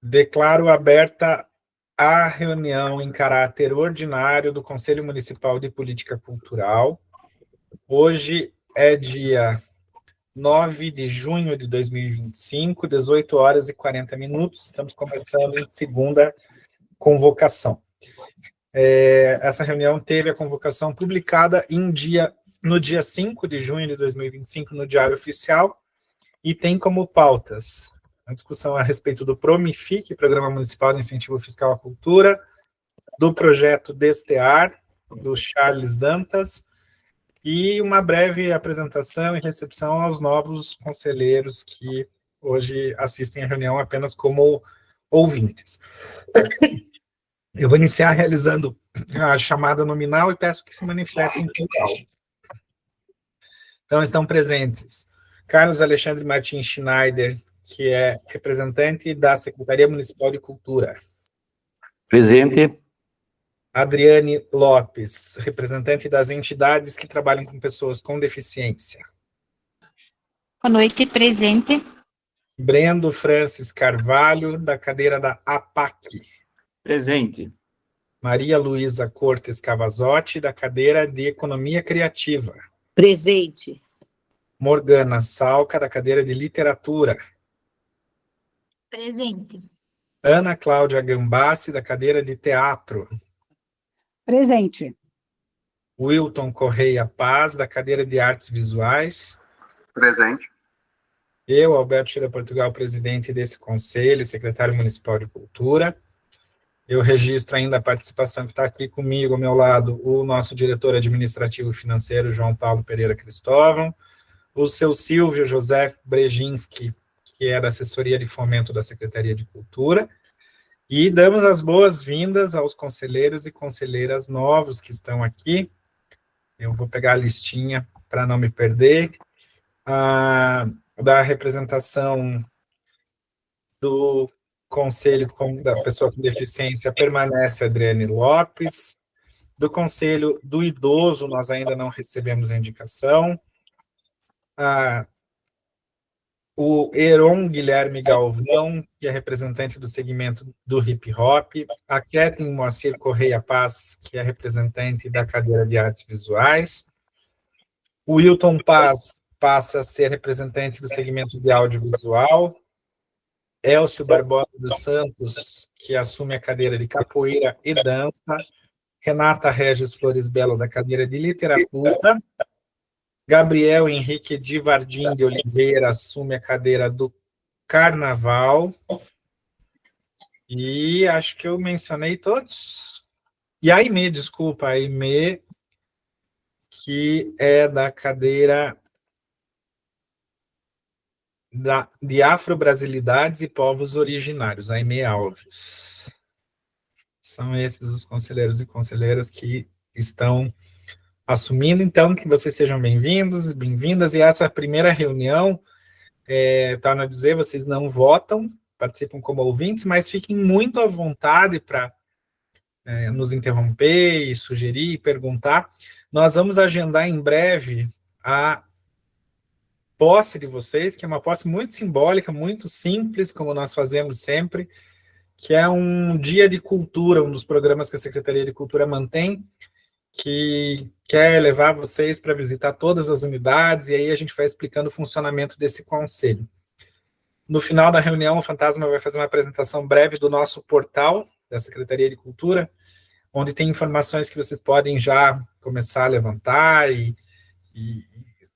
Declaro aberta a reunião em caráter ordinário do Conselho Municipal de Política Cultural. Hoje é dia 9 de junho de 2025, 18 horas e 40 minutos. Estamos começando em segunda convocação. Essa reunião teve a convocação publicada no dia 5 de junho de 2025 no Diário Oficial e tem como pautas a discussão a respeito do PROMIFIC, Programa Municipal de Incentivo Fiscal à Cultura, do projeto Destear, do Charles Dantas, e uma breve apresentação e recepção aos novos conselheiros que hoje assistem à reunião apenas como ouvintes. Eu vou iniciar realizando a chamada nominal e peço que se manifestem em plural. Então, estão presentes Carlos Alexandre Martins Schneider, que é representante da Secretaria Municipal de Cultura. Presente. Adriane Lopes, representante das entidades que trabalham com pessoas com deficiência. Boa noite, presente. Brendo Francis Carvalho, da cadeira da APAC. Presente. Maria Luísa Cortes Cavazotti, da cadeira de Economia Criativa. Presente. Morgana Salca, da cadeira de Literatura. Presente. Ana Cláudia Gambassi, da cadeira de Teatro. Presente. Wilton Correia Paz, da cadeira de Artes Visuais. Presente. Eu, Alberto Sheila Portugal, presidente desse conselho, secretário municipal de Cultura. Eu registro ainda a participação que está aqui comigo, ao meu lado, o nosso diretor administrativo e financeiro, João Paulo Pereira Cristóvão, o seu Silvio José Brejinski, que é da assessoria de fomento da Secretaria de Cultura, e damos as boas-vindas aos conselheiros e conselheiras novos que estão aqui. Eu vou pegar a listinha para não me perder. Da representação do Conselho da Pessoa com Deficiência permanece a Adriane Lopes. Do Conselho do Idoso, nós ainda não recebemos a indicação. O Heron Guilherme Galvão, que é representante do segmento do hip hop, a Kathleen Moacir Correia Paz, que é representante da cadeira de artes visuais, o Wilton Paz passa a ser representante do segmento de audiovisual, Elcio Barbosa dos Santos, que assume a cadeira de capoeira e dança, Renata Regis Flores Belo, da cadeira de literatura, Gabriel Henrique Divardim de Oliveira assume a cadeira do Carnaval. E acho que eu mencionei todos. E a Aimee, desculpa, a Aimee, que é da cadeira de Afro-Brasilidades e Povos Originários, a Aimee Alves. São esses os conselheiros e conselheiras que estão assumindo, então, que vocês sejam bem-vindos, bem-vindas, e essa primeira reunião, torno a dizer, vocês não votam, participam como ouvintes, mas fiquem muito à vontade para nos interromper e sugerir e perguntar. Nós vamos agendar em breve a posse de vocês, que é uma posse muito simbólica, muito simples, como nós fazemos sempre, que é um dia de cultura, um dos programas que a Secretaria de Cultura mantém, que quer levar vocês para visitar todas as unidades, e aí a gente vai explicando o funcionamento desse conselho. No final da reunião, o Fantasma vai fazer uma apresentação breve do nosso portal da Secretaria de Cultura, onde tem informações que vocês podem já começar a levantar, e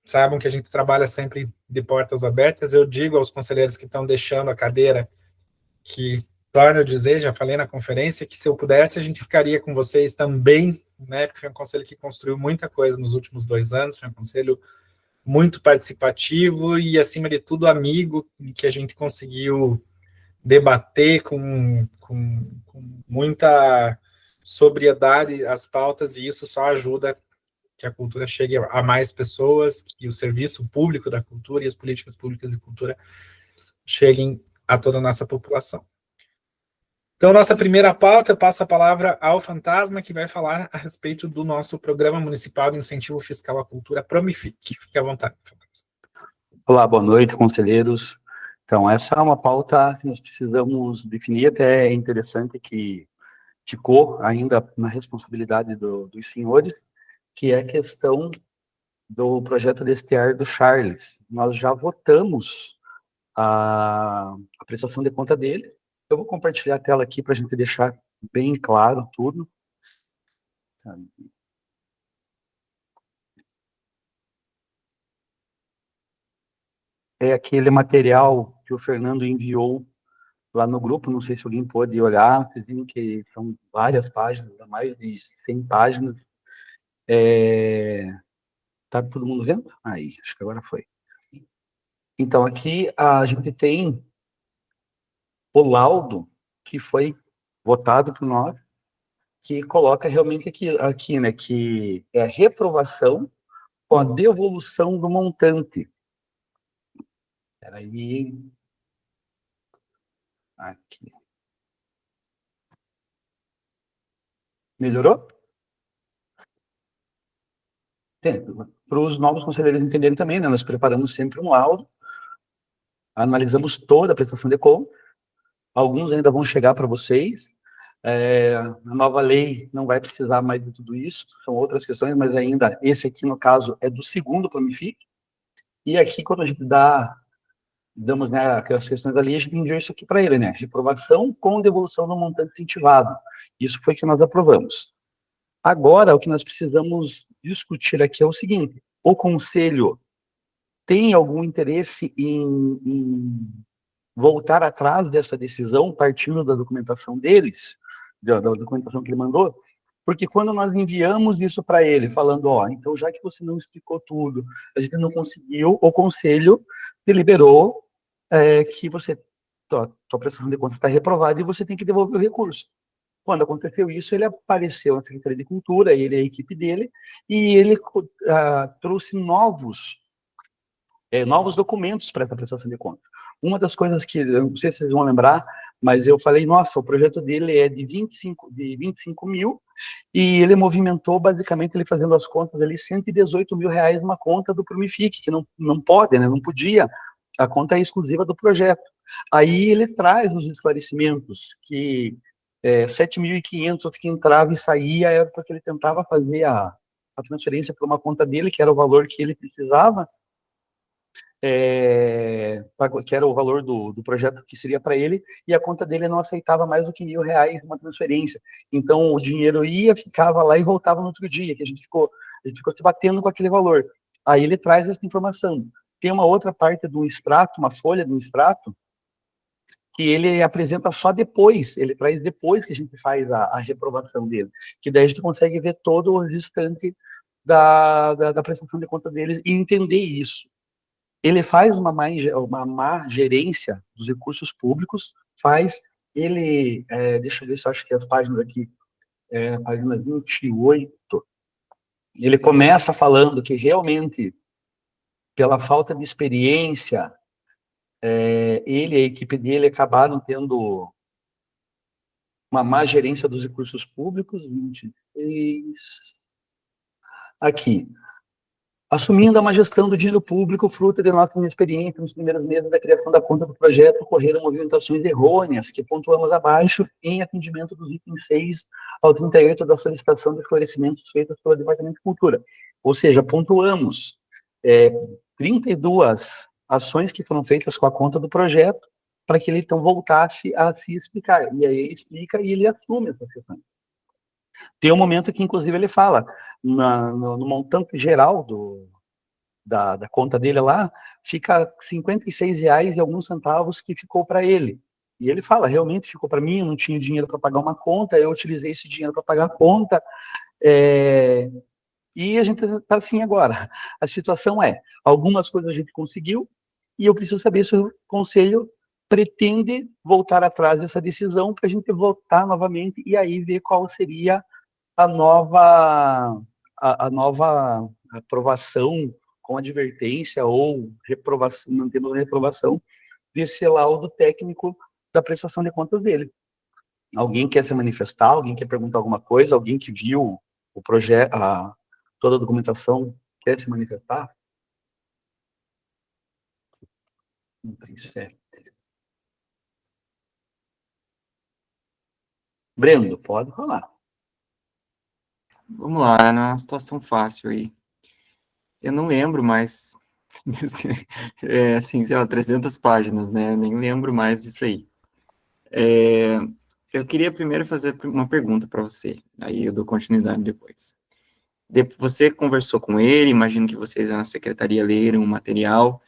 saibam que a gente trabalha sempre de portas abertas. Eu digo aos conselheiros que estão deixando a cadeira, que torno a dizer, já falei na conferência, que se eu pudesse, a gente ficaria com vocês também, né, porque foi um conselho que construiu muita coisa nos últimos 2 anos, foi um conselho muito participativo e, acima de tudo, amigo, em que a gente conseguiu debater com muita sobriedade as pautas, e isso só ajuda que a cultura chegue a mais pessoas, que o serviço público da cultura e as políticas públicas de cultura cheguem a toda a nossa população. Então, nossa primeira pauta, eu passo a palavra ao Fantasma, que vai falar a respeito do nosso Programa Municipal de Incentivo Fiscal à Cultura, Promific. Fique à vontade, Fantasma. Olá, boa noite, conselheiros. Então, essa é uma pauta que nós precisamos definir, até é interessante que ficou ainda na responsabilidade dos senhores, que é a questão do projeto DSTR do Charles. Nós já votamos a prestação de conta dele. Eu vou compartilhar a tela aqui para a gente deixar bem claro tudo. É aquele material que o Fernando enviou lá no grupo, não sei se alguém pode olhar, vocês viram que são várias páginas, mais de 100 páginas. Tá todo mundo vendo? Aí, acho que agora foi. Então, aqui a gente tem o laudo que foi votado por nós, que coloca realmente aqui, né, que é a reprovação com a devolução do montante. Peraí. Aqui. Melhorou? Para os novos conselheiros entenderem também, né, nós preparamos sempre um laudo, analisamos toda a prestação de conta, alguns ainda vão chegar para vocês, a nova lei não vai precisar mais de tudo isso, são outras questões, mas ainda, esse aqui, no caso, é do segundo Promific, e aqui, quando a gente damos, né, aquelas questões ali, a gente enviou isso aqui para ele, né, reprovação com devolução do montante incentivado, isso foi que nós aprovamos. Agora, o que nós precisamos discutir aqui é o seguinte: o Conselho tem algum interesse em voltar atrás dessa decisão, partindo da documentação deles, da documentação que ele mandou? Porque quando nós enviamos isso para ele, falando, ó, então já que você não explicou tudo, a gente não conseguiu, o Conselho deliberou que tua prestação de contas está reprovada e você tem que devolver o recurso. Quando aconteceu isso, ele apareceu na Secretaria de Cultura, ele e a equipe dele, e ele trouxe novos documentos para essa prestação de contas. Uma das coisas que, eu não sei se vocês vão lembrar, mas eu falei, nossa, o projeto dele é de 25 mil, e ele movimentou, basicamente, ele fazendo as contas ali, 118 mil reais numa conta do Promific, que não pode, né, não podia, a conta é exclusiva do projeto. Aí ele traz os esclarecimentos que 7.500 que entrava e saía era porque ele tentava fazer a transferência para uma conta dele, que era o valor que ele precisava, que era o valor do projeto que seria para ele, e a conta dele não aceitava mais do que R$ 1.000 uma transferência. Então, o dinheiro ia, ficava lá e voltava no outro dia, que a gente ficou se batendo com aquele valor. Aí ele traz essa informação. Tem uma outra parte do extrato, uma folha do extrato, que ele apresenta só depois, ele traz depois que a gente faz a reprovação dele, que daí a gente consegue ver todo o restante da prestação de conta deles e entender isso. Ele faz uma má gerência dos recursos públicos, deixa eu ver se eu acho que as páginas aqui, página 28, ele começa falando que realmente, pela falta de experiência, ele e a equipe dele acabaram tendo uma má gerência dos recursos públicos, 23, aqui. Assumindo a má gestão do dinheiro público, fruto de nossa inexperiência nos primeiros meses da criação da conta do projeto, ocorreram movimentações errôneas, que pontuamos abaixo, em atendimento dos itens 6 ao 38 da solicitação de esclarecimentos feitos pelo Departamento de Cultura. Ou seja, pontuamos 32 ações que foram feitas com a conta do projeto, para que ele, então, voltasse a se explicar. E aí ele explica e ele assume essa questão. Tem um momento que, inclusive, ele fala, no montante geral da conta dele lá, fica R$ 56,00 e alguns centavos que ficou para ele. E ele fala, realmente ficou para mim, eu não tinha dinheiro para pagar uma conta, eu utilizei esse dinheiro para pagar a conta, e a gente está assim agora. A situação algumas coisas a gente conseguiu, e eu preciso saber se o Conselho pretende voltar atrás dessa decisão para a gente votar novamente e aí ver qual seria a nova aprovação com advertência ou reprovação, mantendo a reprovação desse laudo técnico da prestação de contas dele. Alguém quer se manifestar? Alguém quer perguntar alguma coisa? Alguém que viu o projeto, toda a documentação, quer se manifestar? 37. Brendo, pode falar. Vamos lá, não é uma situação fácil aí. Eu não lembro mais, assim, sei lá, 300 páginas, né? Eu nem lembro mais disso aí. Eu queria primeiro fazer uma pergunta para você, aí eu dou continuidade depois. Você conversou com ele, imagino que vocês na secretaria leram o material.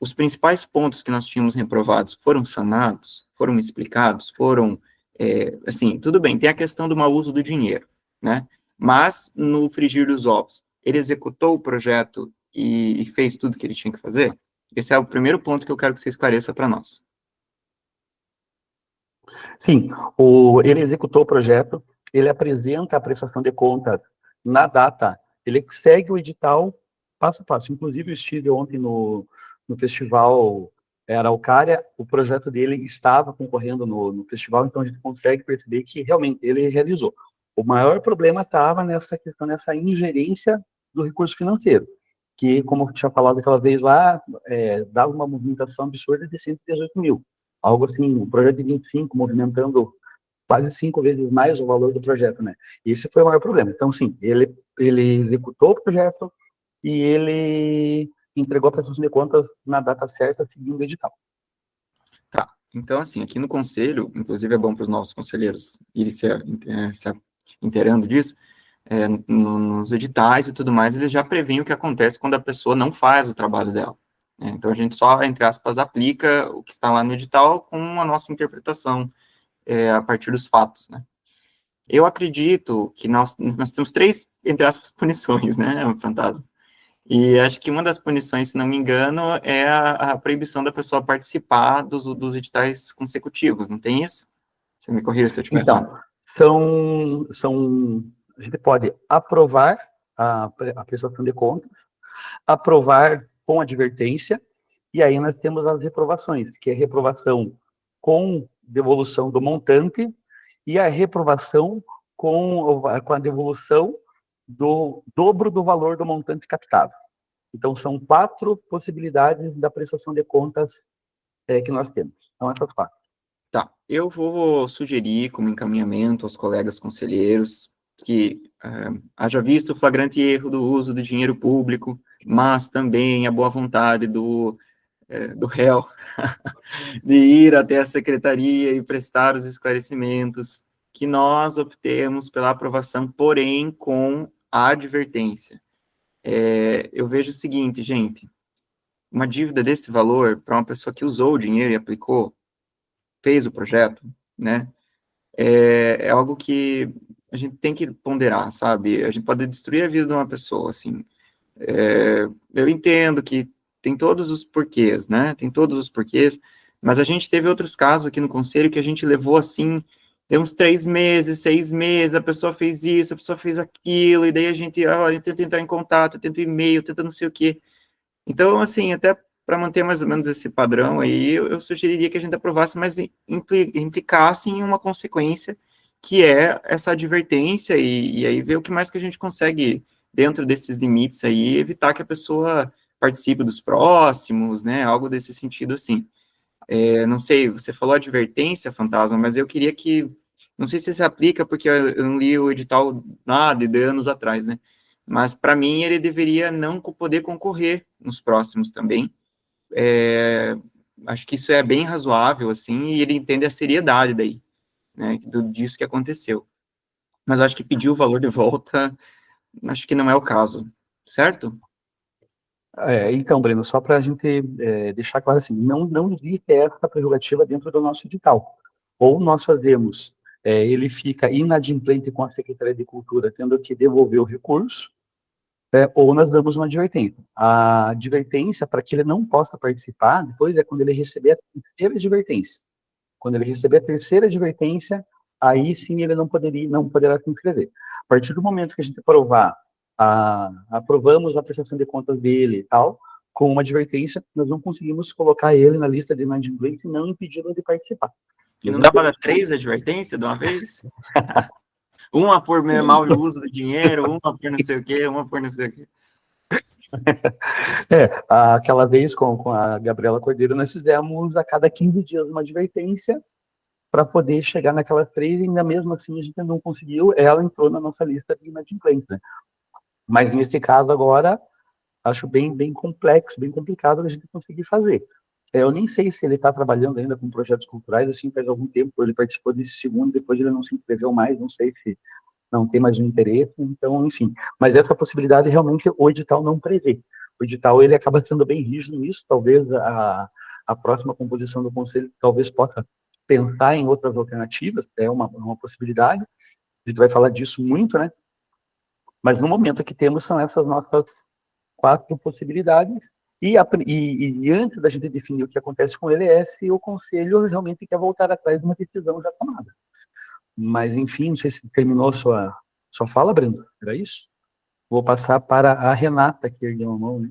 Os principais pontos que nós tínhamos reprovados foram sanados? Foram explicados? Foram, assim, tudo bem, tem a questão do mau uso do dinheiro, né? Mas, no frigir dos ovos, ele executou o projeto e fez tudo que ele tinha que fazer? Esse é o primeiro ponto que eu quero que você esclareça para nós. Sim, ele executou o projeto, ele apresenta a prestação de contas na data, ele segue o edital passo a passo. Inclusive, eu estive ontem no festival Araucária, o projeto dele estava concorrendo no festival, então a gente consegue perceber que realmente ele realizou. O maior problema estava nessa questão, nessa ingerência do recurso financeiro, que, como eu tinha falado aquela vez lá, dava uma movimentação absurda de 118 mil. Algo assim, um projeto de 25, movimentando quase 5 vezes mais o valor do projeto, né? Esse foi o maior problema. Então, sim, ele executou o projeto e ele entregou a prestação de contas na data certa, seguindo o edital. Tá, então, assim, aqui no conselho, inclusive é bom para os nossos conselheiros irem se inteirando disso, nos editais e tudo mais, eles já preveem o que acontece quando a pessoa não faz o trabalho dela. Né? Então, a gente só, entre aspas, aplica o que está lá no edital com a nossa interpretação a partir dos fatos, né? Eu acredito que nós temos 3, entre aspas, punições, né, Fantasma? E acho que uma das punições, se não me engano, é a proibição da pessoa participar dos editais consecutivos, não tem isso? Você me corrija se eu estiver errado. Então, a gente pode aprovar a prestação de contas, aprovar com advertência, e aí nós temos as reprovações, que é a reprovação com devolução do montante e a reprovação com a devolução do dobro do valor do montante captado. Então, são 4 possibilidades da prestação de contas que nós temos. São essas 4. Tá, eu vou sugerir como encaminhamento aos colegas conselheiros que haja visto o flagrante erro do uso do dinheiro público, mas também a boa vontade do réu de ir até a secretaria e prestar os esclarecimentos, que nós optemos pela aprovação, porém com a advertência. Eu vejo o seguinte, gente, uma dívida desse valor para uma pessoa que usou o dinheiro e aplicou, fez o projeto, né, é algo que a gente tem que ponderar, sabe? A gente pode destruir a vida de uma pessoa, assim. Eu entendo que tem todos os porquês, né? Tem todos os porquês, mas a gente teve outros casos aqui no conselho que a gente levou, assim, deu uns 3 meses, 6 meses, a pessoa fez isso, a pessoa fez aquilo, e daí a gente tenta entrar em contato, tenta e-mail, tenta não sei o quê. Então, assim, até para manter mais ou menos esse padrão aí, eu sugeriria que a gente aprovasse, mas implicasse em uma consequência, que é essa advertência, e aí ver o que mais que a gente consegue, dentro desses limites aí, evitar que a pessoa participe dos próximos, né, algo desse sentido, assim. Não sei, você falou advertência, Fantasma, mas eu queria que, não sei se se aplica, porque eu não li o edital nada de anos atrás, né, mas para mim ele deveria não poder concorrer nos próximos também. Acho que isso é bem razoável, assim, e ele entende a seriedade daí, né, disso que aconteceu. Mas acho que pedir o valor de volta, acho que não é o caso, certo? Então, Breno, só para a gente deixar claro assim, não existe essa prerrogativa dentro do nosso edital. Ou nós fazemos, ele fica inadimplente com a Secretaria de Cultura, tendo que devolver o recurso, ou nós damos uma advertência. A advertência, para que ele não possa participar, depois é quando ele receber a terceira advertência. Quando ele receber a terceira advertência, aí sim ele não poderá se inscrever. A partir do momento que a gente aprovamos a prestação de contas dele e tal, com uma advertência, nós não conseguimos colocar ele na lista de inadimplentes e não impedi-lo de participar. Não dá para dar 3 advertências de uma vez? Uma por mau uso do dinheiro, uma por não sei o quê, uma por não sei o quê. Aquela vez com a Gabriela Cordeiro, nós fizemos a cada 15 dias uma advertência para poder chegar naquela 3, e ainda mesmo assim a gente não conseguiu, ela entrou na nossa lista de inadimplentes, né? Mas nesse caso agora, acho bem complexo, bem complicado a gente conseguir fazer. Eu nem sei se ele está trabalhando ainda com projetos culturais, assim, faz algum tempo ele participou desse segundo, depois ele não se inscreveu mais, não sei se não tem mais um interesse, então, enfim. Mas essa possibilidade realmente o edital não prevê. O edital, ele acaba sendo bem rígido nisso, talvez a próxima composição do conselho talvez possa pensar em outras alternativas, é uma possibilidade, a gente vai falar disso muito, né? Mas no momento que temos são essas nossas 4 possibilidades, e antes da gente definir o que acontece com ele, é se o conselho realmente quer voltar atrás de uma decisão já tomada. Mas, enfim, não sei se terminou sua fala, Brenda, era isso? Vou passar para a Renata, que ergueu a mão, né?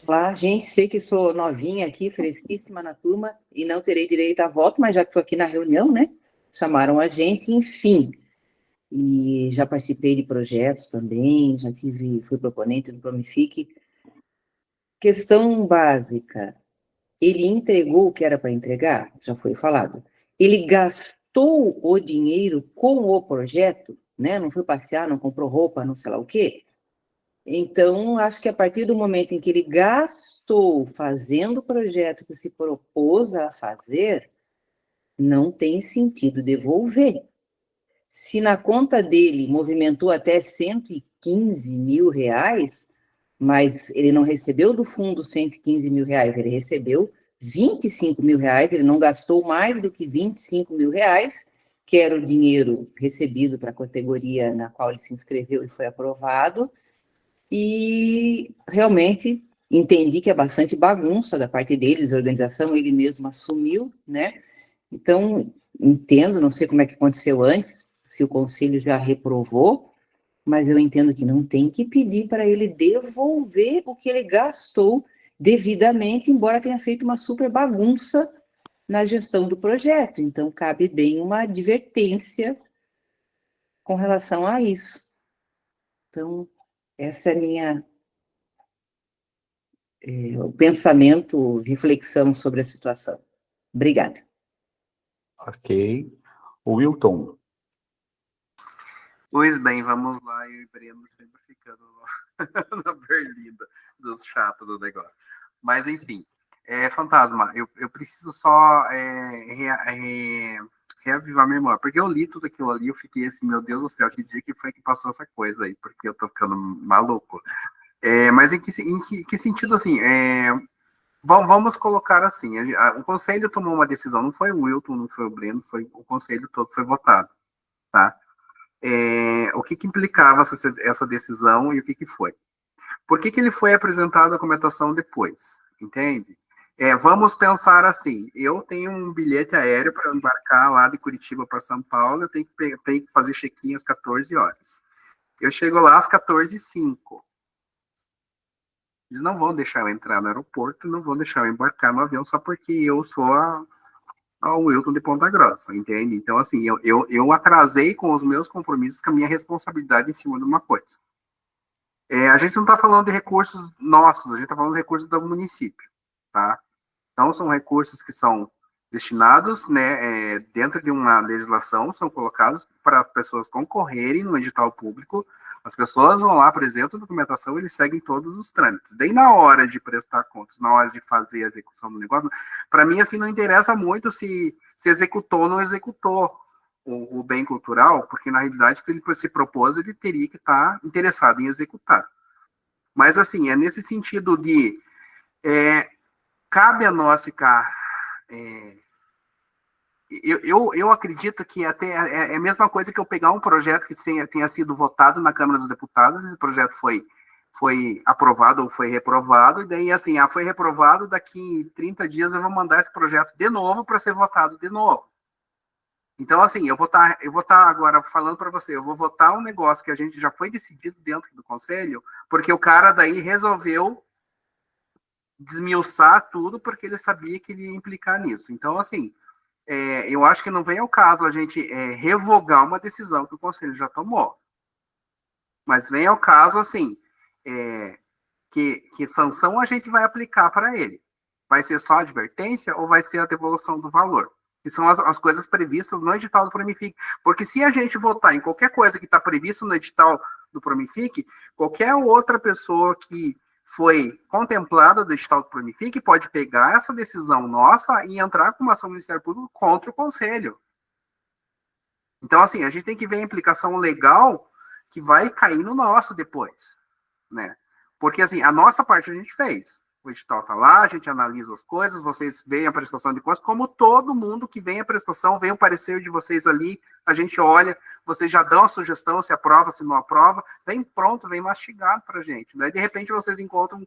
Olá, gente, sei que sou novinha aqui, fresquíssima na turma, e não terei direito a voto, mas já que estou aqui na reunião, né, chamaram a gente, enfim, e já participei de projetos também, fui proponente do Promific. Questão básica, ele entregou o que era para entregar? Já foi falado. Ele gastou o dinheiro com o projeto, né, não foi passear, não comprou roupa, não sei lá o quê? Então, acho que a partir do momento em que ele gastou fazendo o projeto que se propôs a fazer, não tem sentido devolver. Se na conta dele movimentou até 115 mil reais, mas ele não recebeu do fundo 115 mil reais, ele recebeu 25 mil reais, ele não gastou mais do que 25 mil reais, que era o dinheiro recebido para a categoria na qual ele se inscreveu e foi aprovado. E realmente entendi que é bastante bagunça da parte deles, a organização, ele mesmo assumiu, né? Então, entendo, não sei como é que aconteceu antes, se o conselho já reprovou, mas eu entendo que não tem que pedir para ele devolver o que ele gastou devidamente, embora tenha feito uma super bagunça na gestão do projeto. Então, cabe bem uma advertência com relação a isso. Então, essa é o pensamento, reflexão sobre a situação. Obrigada. Ok. O Wilton. Pois bem, vamos lá, eu e Breno sempre ficando na berlinda dos chatos do negócio. Mas, enfim, Fantasma, eu preciso só reavivar a memória, porque eu li tudo aquilo ali, eu fiquei assim, meu Deus do céu, que dia que foi que passou essa coisa aí, porque eu tô ficando maluco. Mas em que sentido, assim, vamos colocar assim, o conselho tomou uma decisão, não foi o Wilton, não foi o Breno, foi o conselho todo foi votado, tá? O que implicava essa decisão e o que foi? Por que ele foi apresentado à comentação depois? Entende? Vamos pensar assim, eu tenho um bilhete aéreo para embarcar lá de Curitiba para São Paulo, eu tenho que fazer check-in às 14 horas. Eu chego lá às 14h05. Eles não vão deixar eu entrar no aeroporto, não vão deixar eu embarcar no avião só porque eu sou ao Wilton de Ponta Grossa, entende? Então, assim, eu atrasei com os meus compromissos, com a minha responsabilidade em cima de uma coisa. A gente não está falando de recursos nossos, a gente está falando de recursos do município, tá? Então, são recursos que são destinados, né, dentro de uma legislação, são colocados para as pessoas concorrerem no edital público, as pessoas vão lá, apresentam a documentação, eles seguem todos os trâmites. Daí, na hora de prestar contas, na hora de fazer a execução do negócio, para mim, assim, não interessa muito se executou ou não executou o bem cultural, porque, na realidade, se ele se propôs, ele teria que estar interessado em executar. Mas, assim, é nesse sentido de cabe a nós ficar... Eu acredito que até é a mesma coisa que eu pegar um projeto que tenha sido votado na Câmara dos Deputados, esse projeto foi aprovado ou foi reprovado, e daí, assim, foi reprovado, daqui 30 dias eu vou mandar esse projeto de novo para ser votado de novo. Então, assim, eu vou estar agora falando para você, eu vou votar um negócio que a gente já foi decidido dentro do Conselho, porque o cara daí resolveu desmiuçar tudo, porque ele sabia que ele ia implicar nisso. Então, assim, eu acho que não vem ao caso a gente revogar uma decisão que o Conselho já tomou. Mas vem ao caso, assim, que sanção a gente vai aplicar para ele. Vai ser só advertência ou vai ser a devolução do valor? Que são as coisas previstas no edital do Promific. Porque se a gente votar em qualquer coisa que está prevista no edital do Promific, qualquer outra pessoa que foi contemplada do edital do Promific pode pegar essa decisão nossa e entrar com uma ação do Ministério Público contra o Conselho. Então, assim, a gente tem que ver a implicação legal que vai cair no nosso depois, né? Porque, assim, a nossa parte a gente fez. O edital está lá, a gente analisa as coisas, vocês veem a prestação de contas, como todo mundo que vem a prestação, vem o parecer de vocês ali, a gente olha, vocês já dão a sugestão, se aprova, se não aprova, vem pronto, vem mastigado para a gente. Daí, de repente, vocês encontram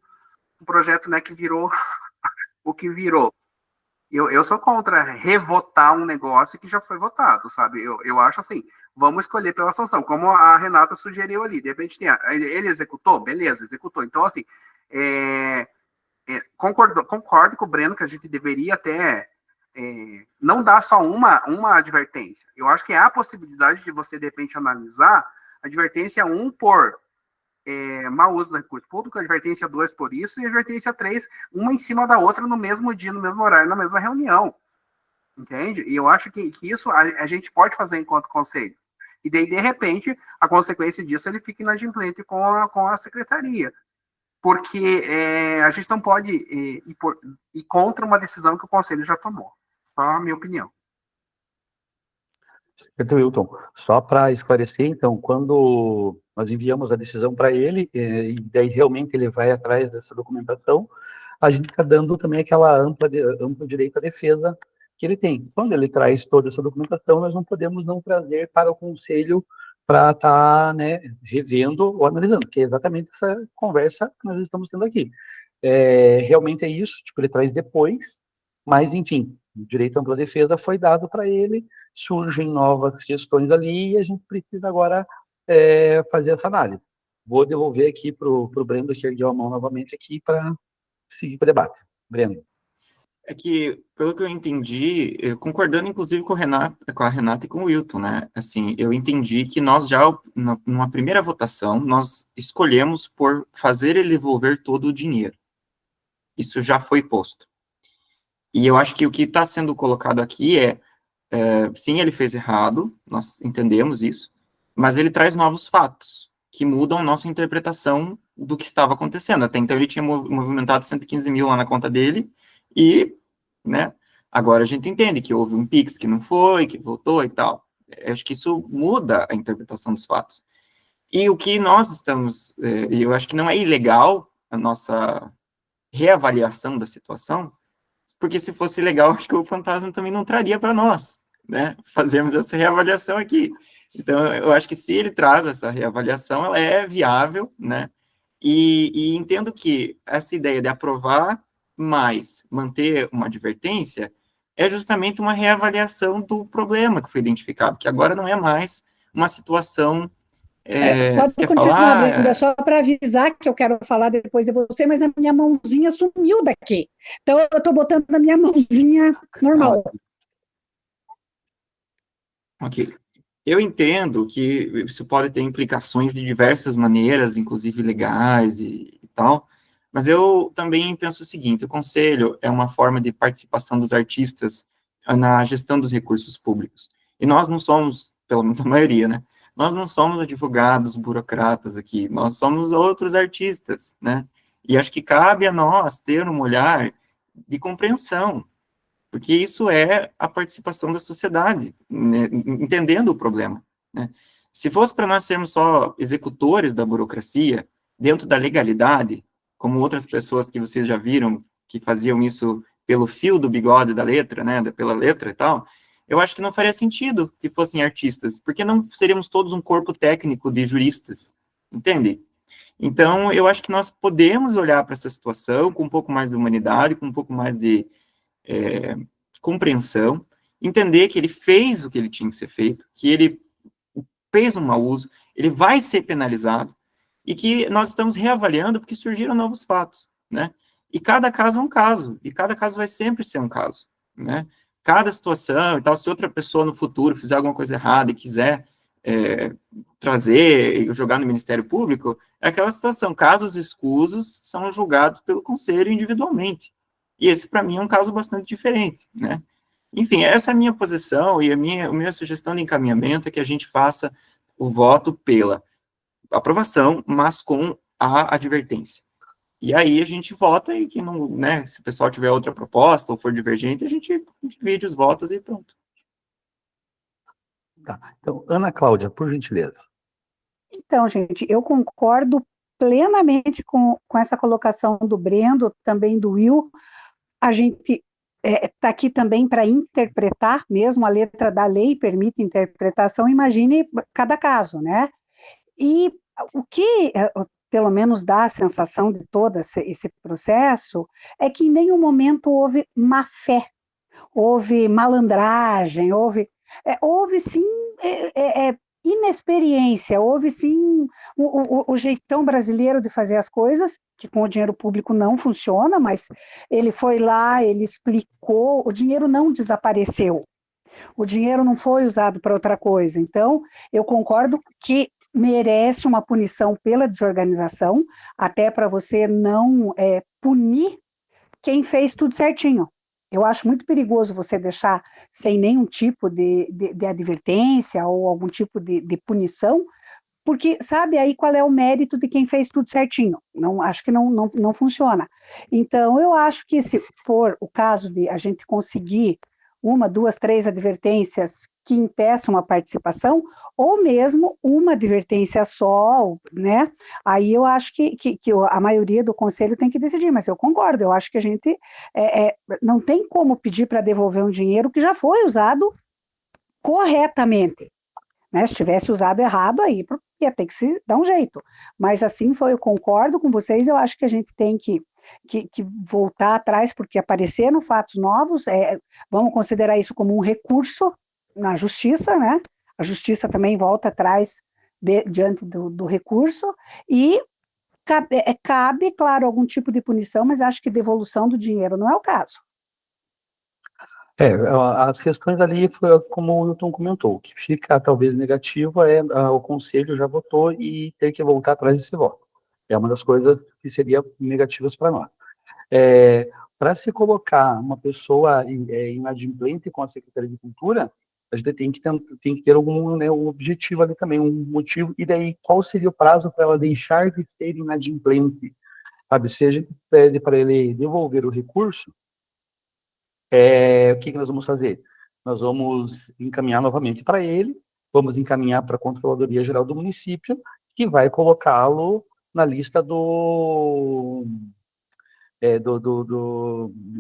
um projeto, né, que virou o que virou. Eu sou contra revotar um negócio que já foi votado, sabe? Eu acho assim, vamos escolher pela sanção, como a Renata sugeriu ali. De repente, ele executou? Beleza, executou. Então, assim, concordo com o Breno que a gente deveria até não dar só uma advertência. Eu acho que há a possibilidade de você, de repente, analisar advertência 1 por mau uso do recurso público, advertência 2 por isso, e advertência 3, uma em cima da outra no mesmo dia, no mesmo horário, na mesma reunião. Entende? E eu acho que isso a gente pode fazer enquanto conselho. E daí, de repente, a consequência disso, ele fica inadimplente com a secretaria. Porque a gente não pode ir contra uma decisão que o conselho já tomou. Só a minha opinião. Então, Wilton, só para esclarecer, então, quando nós enviamos a decisão para ele, e daí realmente ele vai atrás dessa documentação, a gente está dando também aquela amplo direito à defesa que ele tem. Quando ele traz toda essa documentação, nós não podemos não trazer para o conselho para estar, né, revendo ou analisando, que é exatamente essa conversa que nós estamos tendo aqui. Realmente é isso, tipo, ele traz depois, mas, enfim, o direito à ampla defesa foi dado para ele, surgem novas questões ali, e a gente precisa agora fazer essa análise. Vou devolver aqui para o Breno, deixar ele a mão novamente aqui para seguir para o debate. Breno. É que, pelo que eu entendi, concordando inclusive com a Renata e com o Wilton, né? Assim, eu entendi que nós já, numa primeira votação, nós escolhemos por fazer ele devolver todo o dinheiro. Isso já foi posto. E eu acho que o que está sendo colocado aqui sim, ele fez errado, nós entendemos isso, mas ele traz novos fatos, que mudam a nossa interpretação do que estava acontecendo. Até então ele tinha movimentado 115 mil lá na conta dele, e, né, agora a gente entende que houve um Pix que não foi, que voltou e tal. Eu acho que isso muda a interpretação dos fatos. E o que nós estamos, eu acho que não é ilegal a nossa reavaliação da situação, porque se fosse legal, acho que o fantasma também não traria para nós, né, fazermos essa reavaliação aqui. Então, eu acho que se ele traz essa reavaliação, ela é viável, né, e entendo que essa ideia de aprovar, mas manter uma advertência, é justamente uma reavaliação do problema que foi identificado, que agora não é mais uma situação... pode continuar, Brenda, só para avisar que eu quero falar depois de você, mas a minha mãozinha sumiu daqui. Então, eu estou botando a minha mãozinha normal. Ok. Eu entendo que isso pode ter implicações de diversas maneiras, inclusive legais e tal, mas eu também penso o seguinte: o conselho é uma forma de participação dos artistas na gestão dos recursos públicos. E nós não somos, pelo menos a maioria, né? Nós não somos advogados, burocratas aqui, nós somos outros artistas, né? E acho que cabe a nós ter um olhar de compreensão, porque isso é a participação da sociedade, né, entendendo o problema, né? Se fosse para nós sermos só executores da burocracia, dentro da legalidade, como outras pessoas que vocês já viram, que faziam isso pelo fio do bigode da letra, né, pela letra e tal, eu acho que não faria sentido que fossem artistas, porque não seríamos todos um corpo técnico de juristas, entende? Então, eu acho que nós podemos olhar para essa situação com um pouco mais de humanidade, com um pouco mais de compreensão, entender que ele fez o que ele tinha que ser feito, que ele fez um mau uso, ele vai ser penalizado, e que nós estamos reavaliando porque surgiram novos fatos, né? E cada caso é um caso, e cada caso vai sempre ser um caso, né? Cada situação e tal, se outra pessoa no futuro fizer alguma coisa errada e quiser trazer e jogar no Ministério Público, é aquela situação, casos escusos são julgados pelo Conselho individualmente. E esse, para mim, é um caso bastante diferente, né? Enfim, essa é a minha posição e a minha sugestão de encaminhamento é que a gente faça o voto pela aprovação, mas com a advertência. E aí a gente vota e que não, né, se o pessoal tiver outra proposta ou for divergente, a gente divide os votos e pronto. Tá. Então, Ana Cláudia, por gentileza. Então, gente, eu concordo plenamente com essa colocação do Brendo, também do Will. A gente está aqui também para interpretar, mesmo a letra da lei permite interpretação, imagine cada caso, né? E o que, pelo menos, dá a sensação de todo esse processo é que em nenhum momento houve má fé, houve malandragem, houve sim inexperiência, houve sim o jeitão brasileiro de fazer as coisas, que com o dinheiro público não funciona, mas ele foi lá, ele explicou, o dinheiro não desapareceu, o dinheiro não foi usado para outra coisa. Então, eu concordo que merece uma punição pela desorganização, até para você não punir quem fez tudo certinho. Eu acho muito perigoso você deixar sem nenhum tipo de advertência ou algum tipo de punição, porque sabe aí qual é o mérito de quem fez tudo certinho. Não, acho que não funciona. Então, eu acho que se for o caso de a gente conseguir 1, 2, 3 advertências que impeçam a participação, ou mesmo uma advertência só, né? Aí eu acho que a maioria do conselho tem que decidir, mas eu concordo, eu acho que a gente não tem como pedir para devolver um dinheiro que já foi usado corretamente, né? Se tivesse usado errado, aí ia ter que se dar um jeito. Mas assim foi, eu concordo com vocês, eu acho que a gente tem que voltar atrás, porque apareceram fatos novos, vamos considerar isso como um recurso na justiça, né? A justiça também volta atrás diante do recurso, e cabe, claro, algum tipo de punição, mas acho que devolução do dinheiro não é o caso. As questões ali, como o Wilton comentou, o que fica talvez negativo o Conselho já votou e ter que voltar atrás desse voto. É uma das coisas que seria negativas para nós. Para se colocar uma pessoa inadimplente com a Secretaria de Cultura, a gente tem que ter algum, né, um objetivo ali também, um motivo, e daí qual seria o prazo para ela deixar de ser inadimplente? Sabe, se a gente pede para ele devolver o recurso, o que nós vamos fazer? Nós vamos encaminhar novamente para ele, vamos encaminhar para a Controladoria Geral do município, que vai colocá-lo na lista do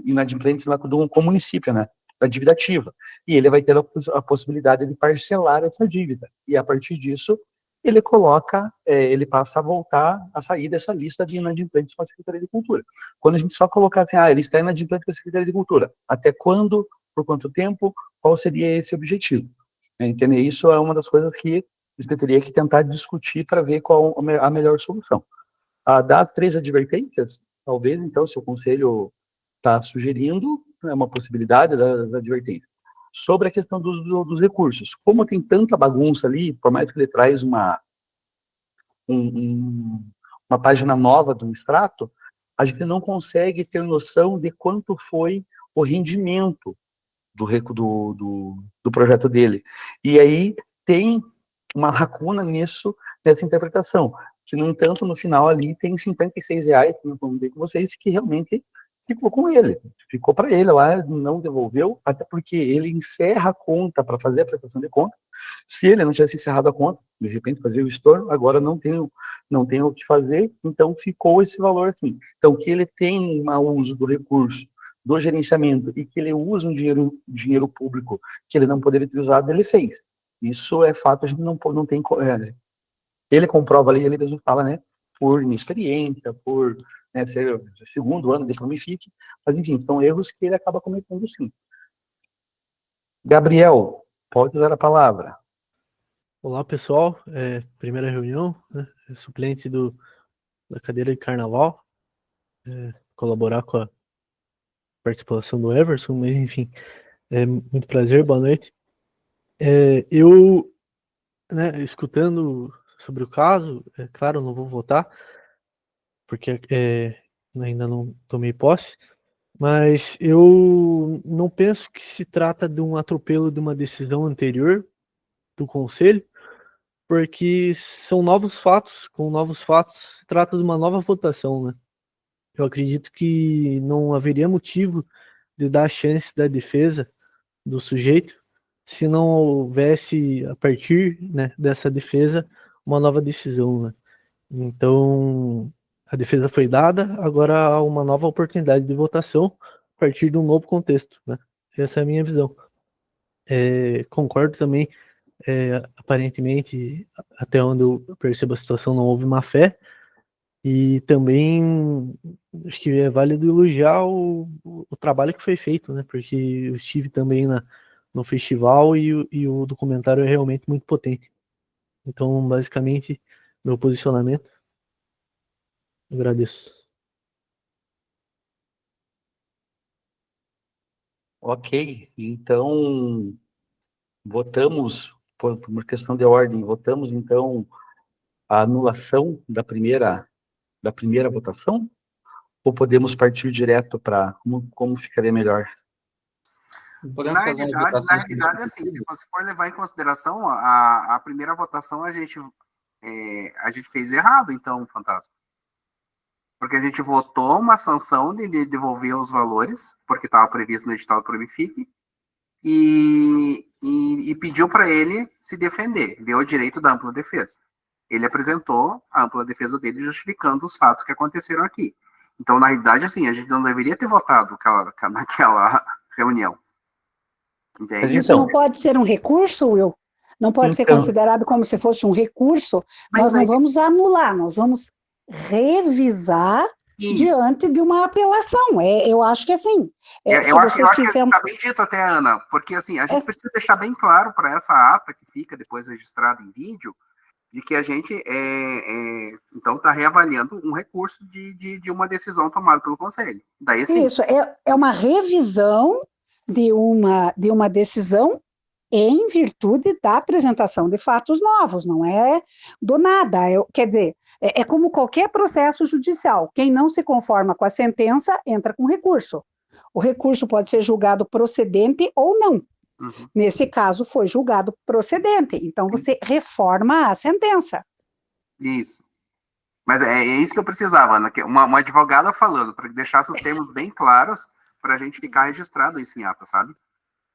inadimplentes lá com o município, né? Da dívida ativa. E ele vai ter a possibilidade de parcelar essa dívida. E a partir disso, ele ele passa a voltar a sair dessa lista de inadimplentes com a Secretaria de Cultura. Quando a gente só colocar assim, ele está inadimplente com a Secretaria de Cultura, até quando, por quanto tempo, qual seria esse objetivo? Entender? Isso é uma das coisas que você teria que tentar discutir para ver qual a melhor solução. Dar 3 advertências, talvez, então, se o Conselho está sugerindo, é uma possibilidade das advertências. Sobre a questão dos recursos, como tem tanta bagunça ali, por mais que ele traz uma página nova do extrato, a gente não consegue ter noção de quanto foi o rendimento do projeto dele. E aí tem uma lacuna nessa interpretação, que, no entanto, no final ali tem R$56, que eu comentei com vocês, que realmente ficou com ele, ficou para ele lá, não devolveu, até porque ele encerra a conta para fazer a prestação de conta. Se ele não tivesse encerrado a conta, de repente fazia o estorno, agora não tem o que fazer, então ficou esse valor assim. Então, que ele tem mau uso do recurso, do gerenciamento, e que ele usa um dinheiro público que ele não poderia ter usado, ele fez. Isso é fato, a gente não tem... ele comprova ali, ele mesmo fala, né, por inexperiência, por ser o segundo ano de Promicic, mas enfim, são erros que ele acaba cometendo sim. Gabriel, pode usar a palavra. Olá, pessoal, primeira reunião, né, suplente da cadeira de carnaval. colaborar com a participação do Everson, mas enfim, é muito prazer, boa noite. Eu, né, escutando sobre o caso, é claro, não vou votar, porque ainda não tomei posse, mas eu não penso que se trata de um atropelo de uma decisão anterior do Conselho, porque são novos fatos, com novos fatos se trata de uma nova votação, né? Eu acredito que não haveria motivo de dar a chance da defesa do sujeito se não houvesse, a partir, né, dessa defesa, uma nova decisão, né? Então, a defesa foi dada, agora há uma nova oportunidade de votação a partir de um novo contexto, né? Essa é a minha visão. Concordo também, aparentemente, até onde eu percebo a situação, não houve má fé, e também acho que é válido elogiar o trabalho que foi feito, né? Porque eu estive também no festival e o documentário é realmente muito potente. Então, basicamente, meu posicionamento, agradeço. Ok, então votamos, por uma questão de ordem, votamos então a anulação da primeira votação? Ou podemos partir direto para como ficaria melhor? Podemos fazer uma votação Na realidade, assim, se você for levar em consideração a primeira votação, a gente fez errado, então, Fantasma. Porque a gente votou uma sanção de devolver os valores, porque estava previsto no edital do Probific, e pediu para ele se defender, deu o direito da ampla defesa. Ele apresentou a ampla defesa dele justificando os fatos que aconteceram aqui. Então, na realidade, assim, a gente não deveria ter votado naquela reunião. Entende? Isso não pode ser um recurso, Will? Não pode ser considerado como se fosse um recurso? Nós não vamos anular, nós vamos revisar diante de uma apelação. Eu acho que assim. Eu acho que está bem dito até, Ana, porque assim, a gente precisa deixar bem claro para essa ata que fica depois registrada em vídeo, de que a gente então está reavaliando um recurso de uma decisão tomada pelo Conselho. Daí, assim, isso, é uma revisão de uma decisão em virtude da apresentação de fatos novos, não é do nada. Quer dizer, é como qualquer processo judicial. Quem não se conforma com a sentença, entra com recurso. O recurso pode ser julgado procedente ou não. Uhum. Nesse caso, foi julgado procedente. Então, você reforma a sentença. Isso. Mas é isso que eu precisava, Ana, uma advogada falando, para deixar os termos bem claros, para a gente ficar registrado isso em ata, sabe?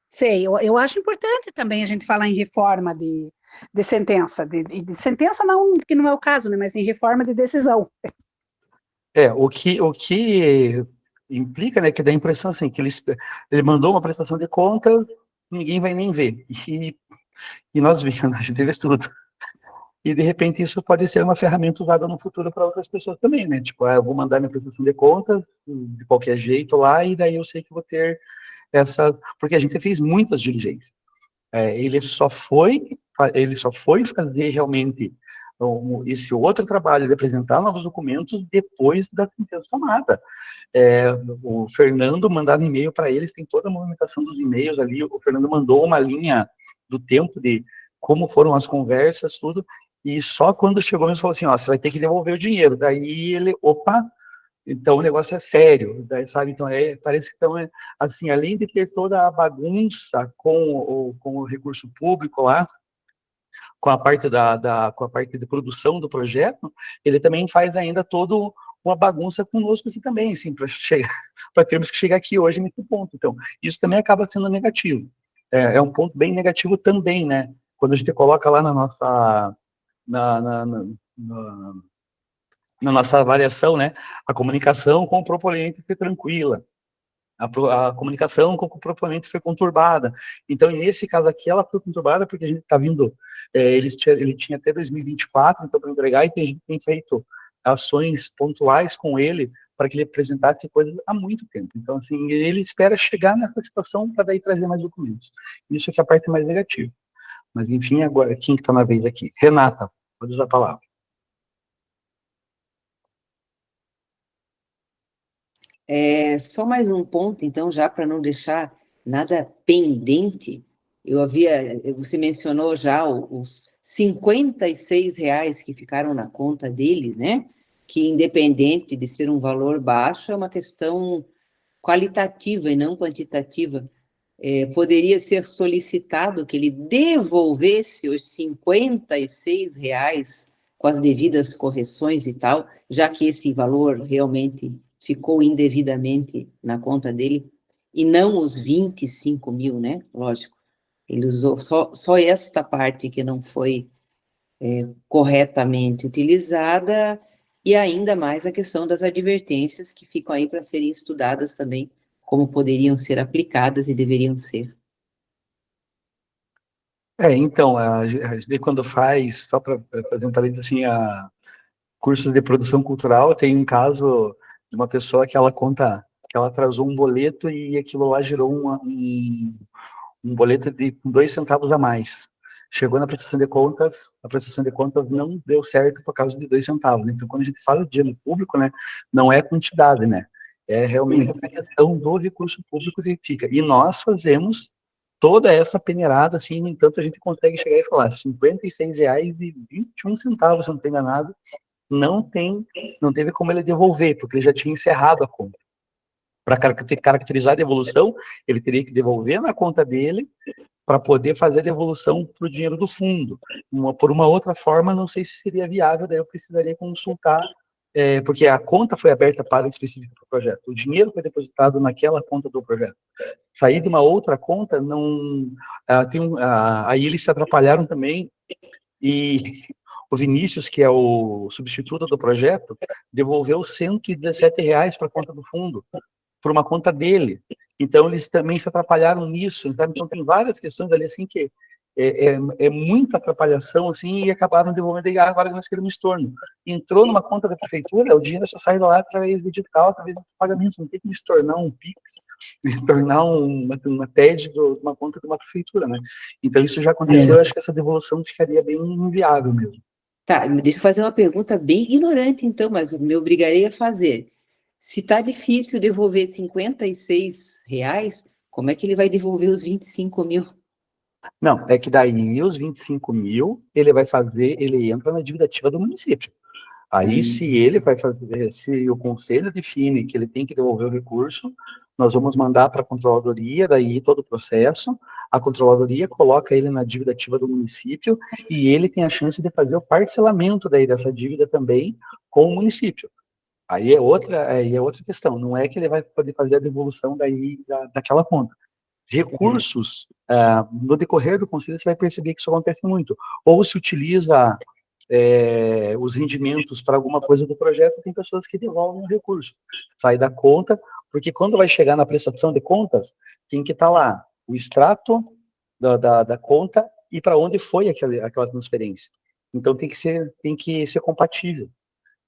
Sei, eu acho importante também a gente falar em reforma de sentença. De sentença não, que não é o caso, né, mas em reforma de decisão. O que implica, né, que dá a impressão assim, que ele mandou uma prestação de conta, ninguém vai nem ver. E nós vimos, a gente teve tudo. E, de repente, isso pode ser uma ferramenta usada no futuro para outras pessoas também, né? Tipo, eu vou mandar minha prestação de conta de qualquer jeito lá, e daí eu sei que vou ter essa... Porque a gente fez muitas diligências. Ele só foi fazer realmente esse outro trabalho de apresentar novos documentos depois da sentença tomada. O Fernando mandaram e-mail para eles, tem toda a movimentação dos e-mails ali, o Fernando mandou uma linha do tempo de como foram as conversas, tudo, e só quando chegou ele falou assim, você vai ter que devolver o dinheiro. Daí ele, então o negócio é sério, daí, sabe? Então, parece que assim, além de ter toda a bagunça com o recurso público lá, com a parte com a parte de produção do projeto, ele também faz ainda toda uma bagunça conosco assim, também, assim, para termos que chegar aqui hoje nesse ponto. Então, isso também acaba sendo negativo. É um ponto bem negativo também, né? Quando a gente coloca lá na nossa avaliação, né, a comunicação com o proponente foi tranquila, a comunicação com o proponente foi conturbada. Então, nesse caso aqui, ela foi conturbada porque a gente está vindo, ele tinha até 2024, então, para entregar, e a gente tem feito ações pontuais com ele para que ele apresentasse coisas há muito tempo. Então, assim, ele espera chegar nessa situação para daí trazer mais documentos. Isso é a parte mais negativa. Mas, enfim, agora, quem está na vez aqui? Renata, pode usar a palavra. Só mais um ponto, então, já para não deixar nada pendente, você mencionou já os R$ 56 que ficaram na conta deles, né? Que, independente de ser um valor baixo, é uma questão qualitativa e não quantitativa. Poderia ser solicitado que ele devolvesse os R$ 56 com as devidas correções e tal, já que esse valor realmente ficou indevidamente na conta dele, e não os 25 mil, né? Lógico. Ele usou só esta parte que não foi corretamente utilizada, e ainda mais a questão das advertências que ficam aí para serem estudadas também, como poderiam ser aplicadas e deveriam ser. Então, a gente quando faz, só para fazer um parênteses, assim, cursos de produção cultural, tem um caso de uma pessoa que ela conta que ela atrasou um boleto e aquilo lá gerou um boleto de 2 centavos a mais. Chegou na prestação de contas, a prestação de contas não deu certo por causa de 2 centavos. Então, quando a gente fala de dinheiro público, né, não é quantidade, né? É realmente a questão do recurso público que fica. E nós fazemos toda essa peneirada, assim, no entanto, a gente consegue chegar e falar R$ 56,21, se não estou enganado, não teve como ele devolver, porque ele já tinha encerrado a conta. Para caracterizar a devolução, ele teria que devolver na conta dele para poder fazer a devolução para o dinheiro do fundo. Por uma outra forma, não sei se seria viável, daí eu precisaria consultar, porque a conta foi aberta para específico do projeto. O dinheiro foi depositado naquela conta do projeto. Sair de uma outra conta, não... aí eles se atrapalharam também, e o Vinícius, que é o substituto do projeto, devolveu R$ 117 para a conta do fundo, por uma conta dele. Então, eles também se atrapalharam nisso. Então, tem várias questões ali, assim, que é muita atrapalhação, assim, e acabaram devolvendo, e agora nós queremos estorno. Entrou numa conta da prefeitura, o dinheiro só sai lá através do digital, através do pagamento, não tem que estornar um PIX, tornar uma TED de uma conta de uma prefeitura, né? Então, isso já aconteceu, acho que essa devolução ficaria bem inviável mesmo. Tá, deixa eu fazer uma pergunta bem ignorante, então, mas me obrigarei a fazer. Se está difícil devolver R$ 56, como é que ele vai devolver os 25 mil? Não, é que daí os 25 mil, ele entra na dívida ativa do município. Aí, se ele vai fazer, se o conselho define que ele tem que devolver o recurso, nós vamos mandar para a controladoria, daí todo o processo, a controladoria coloca ele na dívida ativa do município e ele tem a chance de fazer o parcelamento daí dessa dívida também com o município. Aí é outra questão, não é que ele vai poder fazer a devolução daí daquela conta. Recursos, no decorrer do conselho, você vai perceber que isso acontece muito. Ou se utiliza os rendimentos para alguma coisa do projeto, tem pessoas que devolvem o recurso. Sai da conta, porque quando vai chegar na prestação de contas, tem que estar lá o extrato da conta e para onde foi aquela transferência. Então, tem que ser compatível.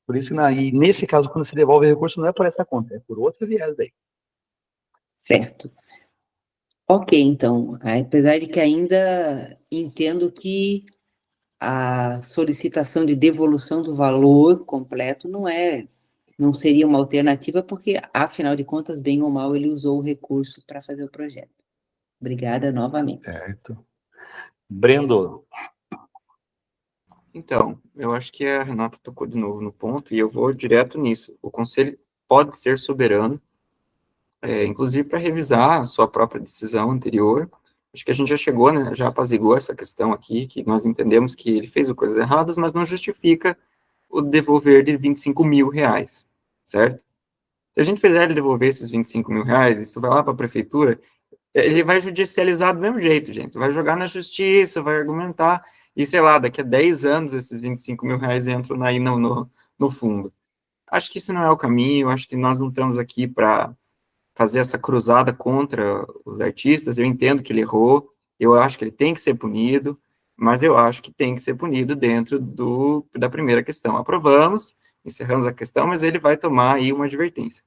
Por isso, e nesse caso, quando se devolve o recurso, não é por essa conta, é por outras viés daí. Certo. Ok, então, apesar de que ainda entendo que a solicitação de devolução do valor completo não seria uma alternativa, porque, afinal de contas, bem ou mal, ele usou o recurso para fazer o projeto. Obrigada novamente. Certo. Brendo. Então, eu acho que a Renata tocou de novo no ponto, e eu vou direto nisso. O Conselho pode ser soberano, inclusive para revisar a sua própria decisão anterior. Acho que a gente já chegou, né, já apaziguou essa questão aqui, que nós entendemos que ele fez coisas erradas, mas não justifica o devolver de R$ 25 mil, certo? Se a gente fizer ele devolver esses R$ 25 mil, isso vai lá para a prefeitura, ele vai judicializar do mesmo jeito, gente. Vai jogar na justiça, vai argumentar, e sei lá, daqui a 10 anos esses R$ 25 mil entram aí no fundo. Acho que isso não é o caminho, acho que nós não estamos aqui para fazer essa cruzada contra os artistas. Eu entendo que ele errou, eu acho que ele tem que ser punido, mas eu acho que tem que ser punido dentro da primeira questão. Aprovamos, encerramos a questão, mas ele vai tomar aí uma advertência.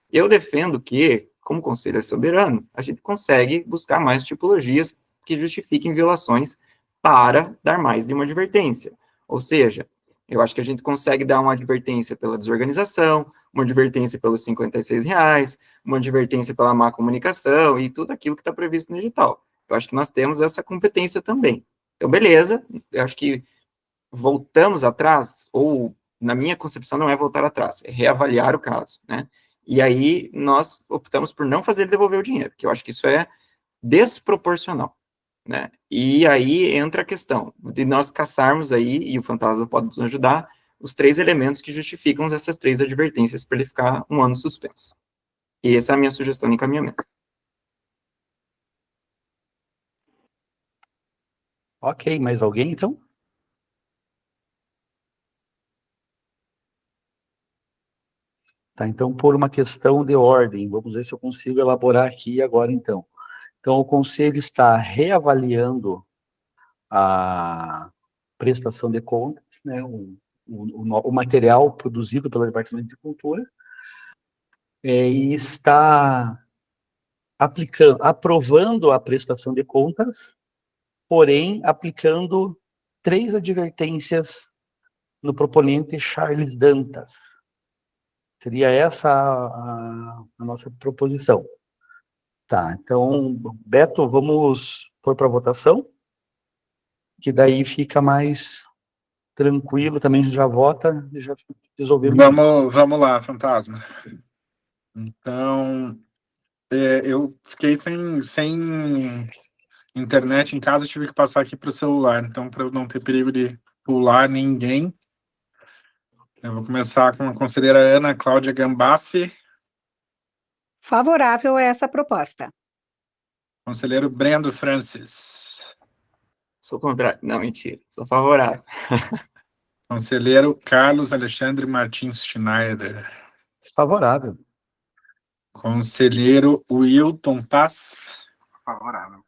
Eu defendo que, como conselho é soberano, a gente consegue buscar mais tipologias que justifiquem violações para dar mais de uma advertência. Ou seja, Eu acho que a gente consegue dar uma advertência pela desorganização, uma advertência pelos R$ 56, uma advertência pela má comunicação e tudo aquilo que está previsto no edital. Eu acho que nós temos essa competência também. Então, beleza, eu acho que voltamos atrás, ou na minha concepção não é voltar atrás, é reavaliar o caso, né? E aí nós optamos por não fazer ele devolver o dinheiro, porque eu acho que isso é desproporcional, né? E aí entra a questão de nós caçarmos aí, e o Fantasma pode nos ajudar, os 3 elementos que justificam essas 3 advertências para ele ficar 1 ano suspenso. E essa é a minha sugestão de encaminhamento. Ok, mais alguém, então? Tá, então, por uma questão de ordem, vamos ver se eu consigo elaborar aqui agora, então. Então, o Conselho está reavaliando a prestação de contas, né, o material produzido pelo Departamento de Cultura, e está aprovando a prestação de contas, porém, aplicando 3 advertências no proponente Charles Dantas. Seria essa a nossa proposição. Tá, então, Beto, vamos pôr para votação, que daí fica mais tranquilo, também já vota e já resolvemos. Vamos lá, Fantasma. Então, eu fiquei sem internet em casa, tive que passar aqui para o celular. Então, para eu não ter perigo de pular ninguém, eu vou começar com a conselheira Ana Cláudia Gambassi, Favorável a essa proposta. conselheiro Brendo Francis, Sou contrário. Não, mentira. Sou favorável. conselheiro Carlos Alexandre Martins Schneider, Favorável. conselheiro Wilton Paz, Favorável.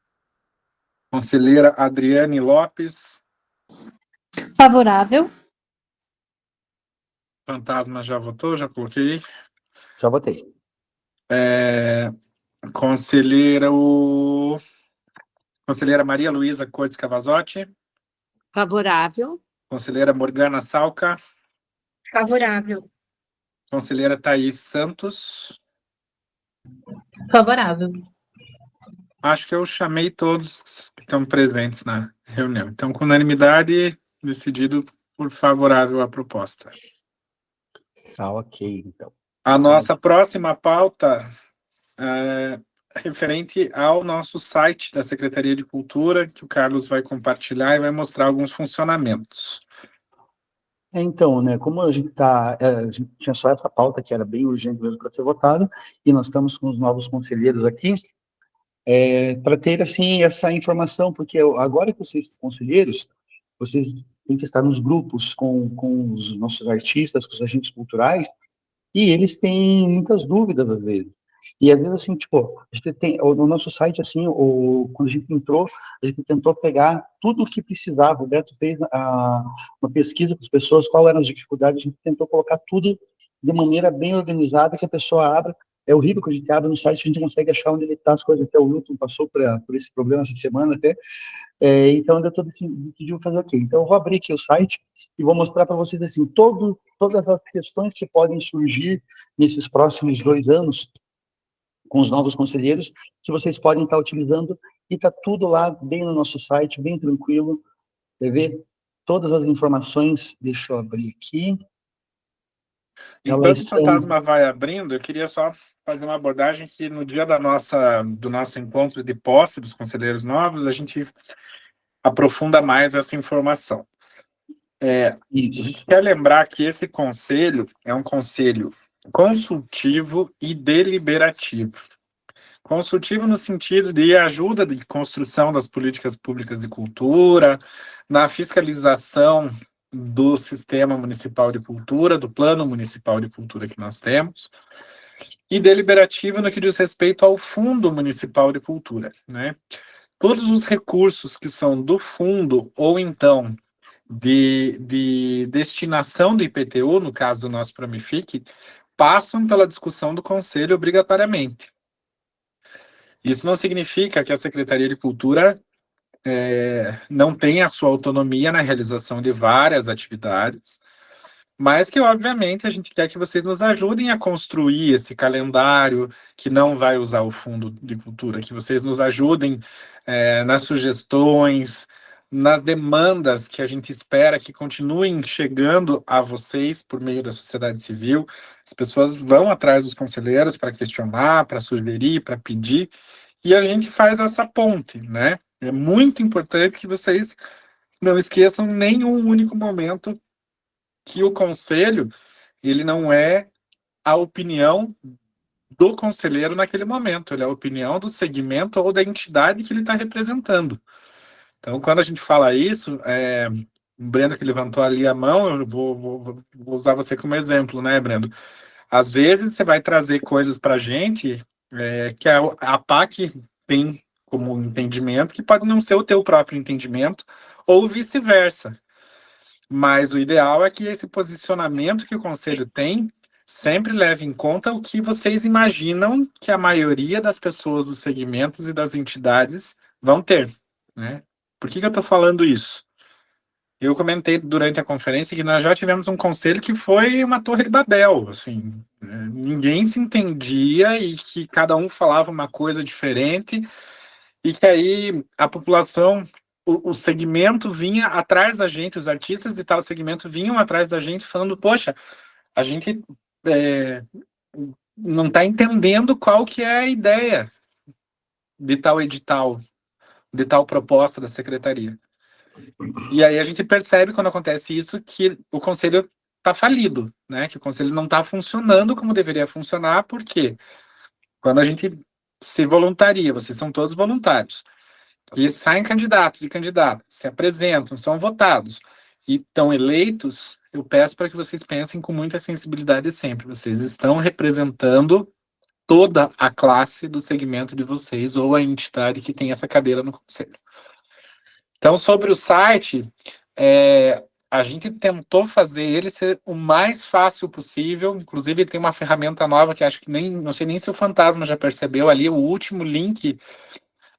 conselheira Adriane Lopes, Favorável. Fantasma já votou, já coloquei. Já votei. Conselheira Maria Luísa Cortes Cavazotti, Favorável. conselheira Morgana Salca, Favorável. conselheira Thaís Santos. Favorável. Acho que eu chamei todos que estão presentes na reunião. Então, com unanimidade, decidido por favorável à proposta. Tá, ok, então. A nossa próxima pauta é referente ao nosso site da Secretaria de Cultura, que o Carlos vai compartilhar e vai mostrar alguns funcionamentos. Então, né, como a gente tinha só essa pauta que era bem urgente mesmo para ser votada, e nós estamos com os novos conselheiros aqui, para ter, assim, essa informação, porque agora que vocês são conselheiros, vocês têm que estar nos grupos com os nossos artistas, com os agentes culturais, e eles têm muitas dúvidas, às vezes. E, às vezes, assim, tipo, a gente tem, no nosso site, assim, quando a gente entrou, a gente tentou pegar tudo o que precisava. O Beto fez uma pesquisa com as pessoas, quais eram as dificuldades, a gente tentou colocar tudo de maneira bem organizada, que a pessoa abra. É horrível que a gente abre no site, a gente não consegue achar onde ele está as coisas. Até o Wilton passou por esse problema essa semana, até. Então, eu decidi fazer o quê? Então, eu vou abrir aqui o site e vou mostrar para vocês, assim, todas as questões que podem surgir nesses próximos 2 anos, com os novos conselheiros, que vocês podem estar utilizando, e está tudo lá, bem no nosso site, bem tranquilo, quer ver? Todas as informações, deixa eu abrir aqui. Enquanto o Fantasma vai abrindo, eu queria só fazer uma abordagem que no dia do nosso encontro de posse dos conselheiros novos, a gente aprofunda mais essa informação. A gente quer lembrar que esse conselho é um conselho consultivo e deliberativo. Consultivo no sentido de ajuda de construção das políticas públicas de cultura, na fiscalização do sistema municipal de cultura, do plano municipal de cultura que nós temos, e deliberativo no que diz respeito ao Fundo Municipal de Cultura, né? Todos os recursos que são do fundo, ou então de destinação do IPTU, no caso do nosso Pramific, passam pela discussão do Conselho obrigatoriamente. Isso não significa que a Secretaria de Cultura não tem a sua autonomia na realização de várias atividades, mas que, obviamente, a gente quer que vocês nos ajudem a construir esse calendário que não vai usar o Fundo de Cultura, que vocês nos ajudem nas sugestões, nas demandas que a gente espera que continuem chegando a vocês por meio da sociedade civil. As pessoas vão atrás dos conselheiros para questionar, para sugerir, para pedir, e a gente faz essa ponte, né? É muito importante que vocês não esqueçam nenhum único momento que o conselho, ele não é a opinião do conselheiro naquele momento, ele é a opinião do segmento ou da entidade que ele está representando. Então, quando a gente fala isso, o Brendo que levantou ali a mão, eu vou usar você como exemplo, né, Brendo? Às vezes você vai trazer coisas para a gente que a PAC tem como entendimento, que pode não ser o teu próprio entendimento, ou vice-versa. Mas o ideal é que esse posicionamento que o Conselho tem sempre leve em conta o que vocês imaginam que a maioria das pessoas dos segmentos e das entidades vão ter, né? Por que eu estou falando isso? Eu comentei durante a conferência que nós já tivemos um conselho que foi uma torre de Babel, assim, ninguém se entendia e que cada um falava uma coisa diferente e que aí a população, o segmento vinha atrás da gente, os artistas de tal segmento vinham atrás da gente falando, poxa, a gente não está entendendo qual que é a ideia de tal edital, de tal proposta da secretaria. E aí a gente percebe, quando acontece isso, que o conselho está falido, né? Que o conselho não está funcionando como deveria funcionar, porque quando a gente se voluntaria, vocês são todos voluntários, e saem candidatos e candidatas, se apresentam, são votados e estão eleitos, eu peço para que vocês pensem com muita sensibilidade sempre. Vocês estão representando toda a classe do segmento de vocês ou a entidade que tem essa cadeira no conselho. Então, sobre o site, a gente tentou fazer ele ser o mais fácil possível. Inclusive, tem uma ferramenta nova que acho que não sei nem se o Fantasma já percebeu ali. O último link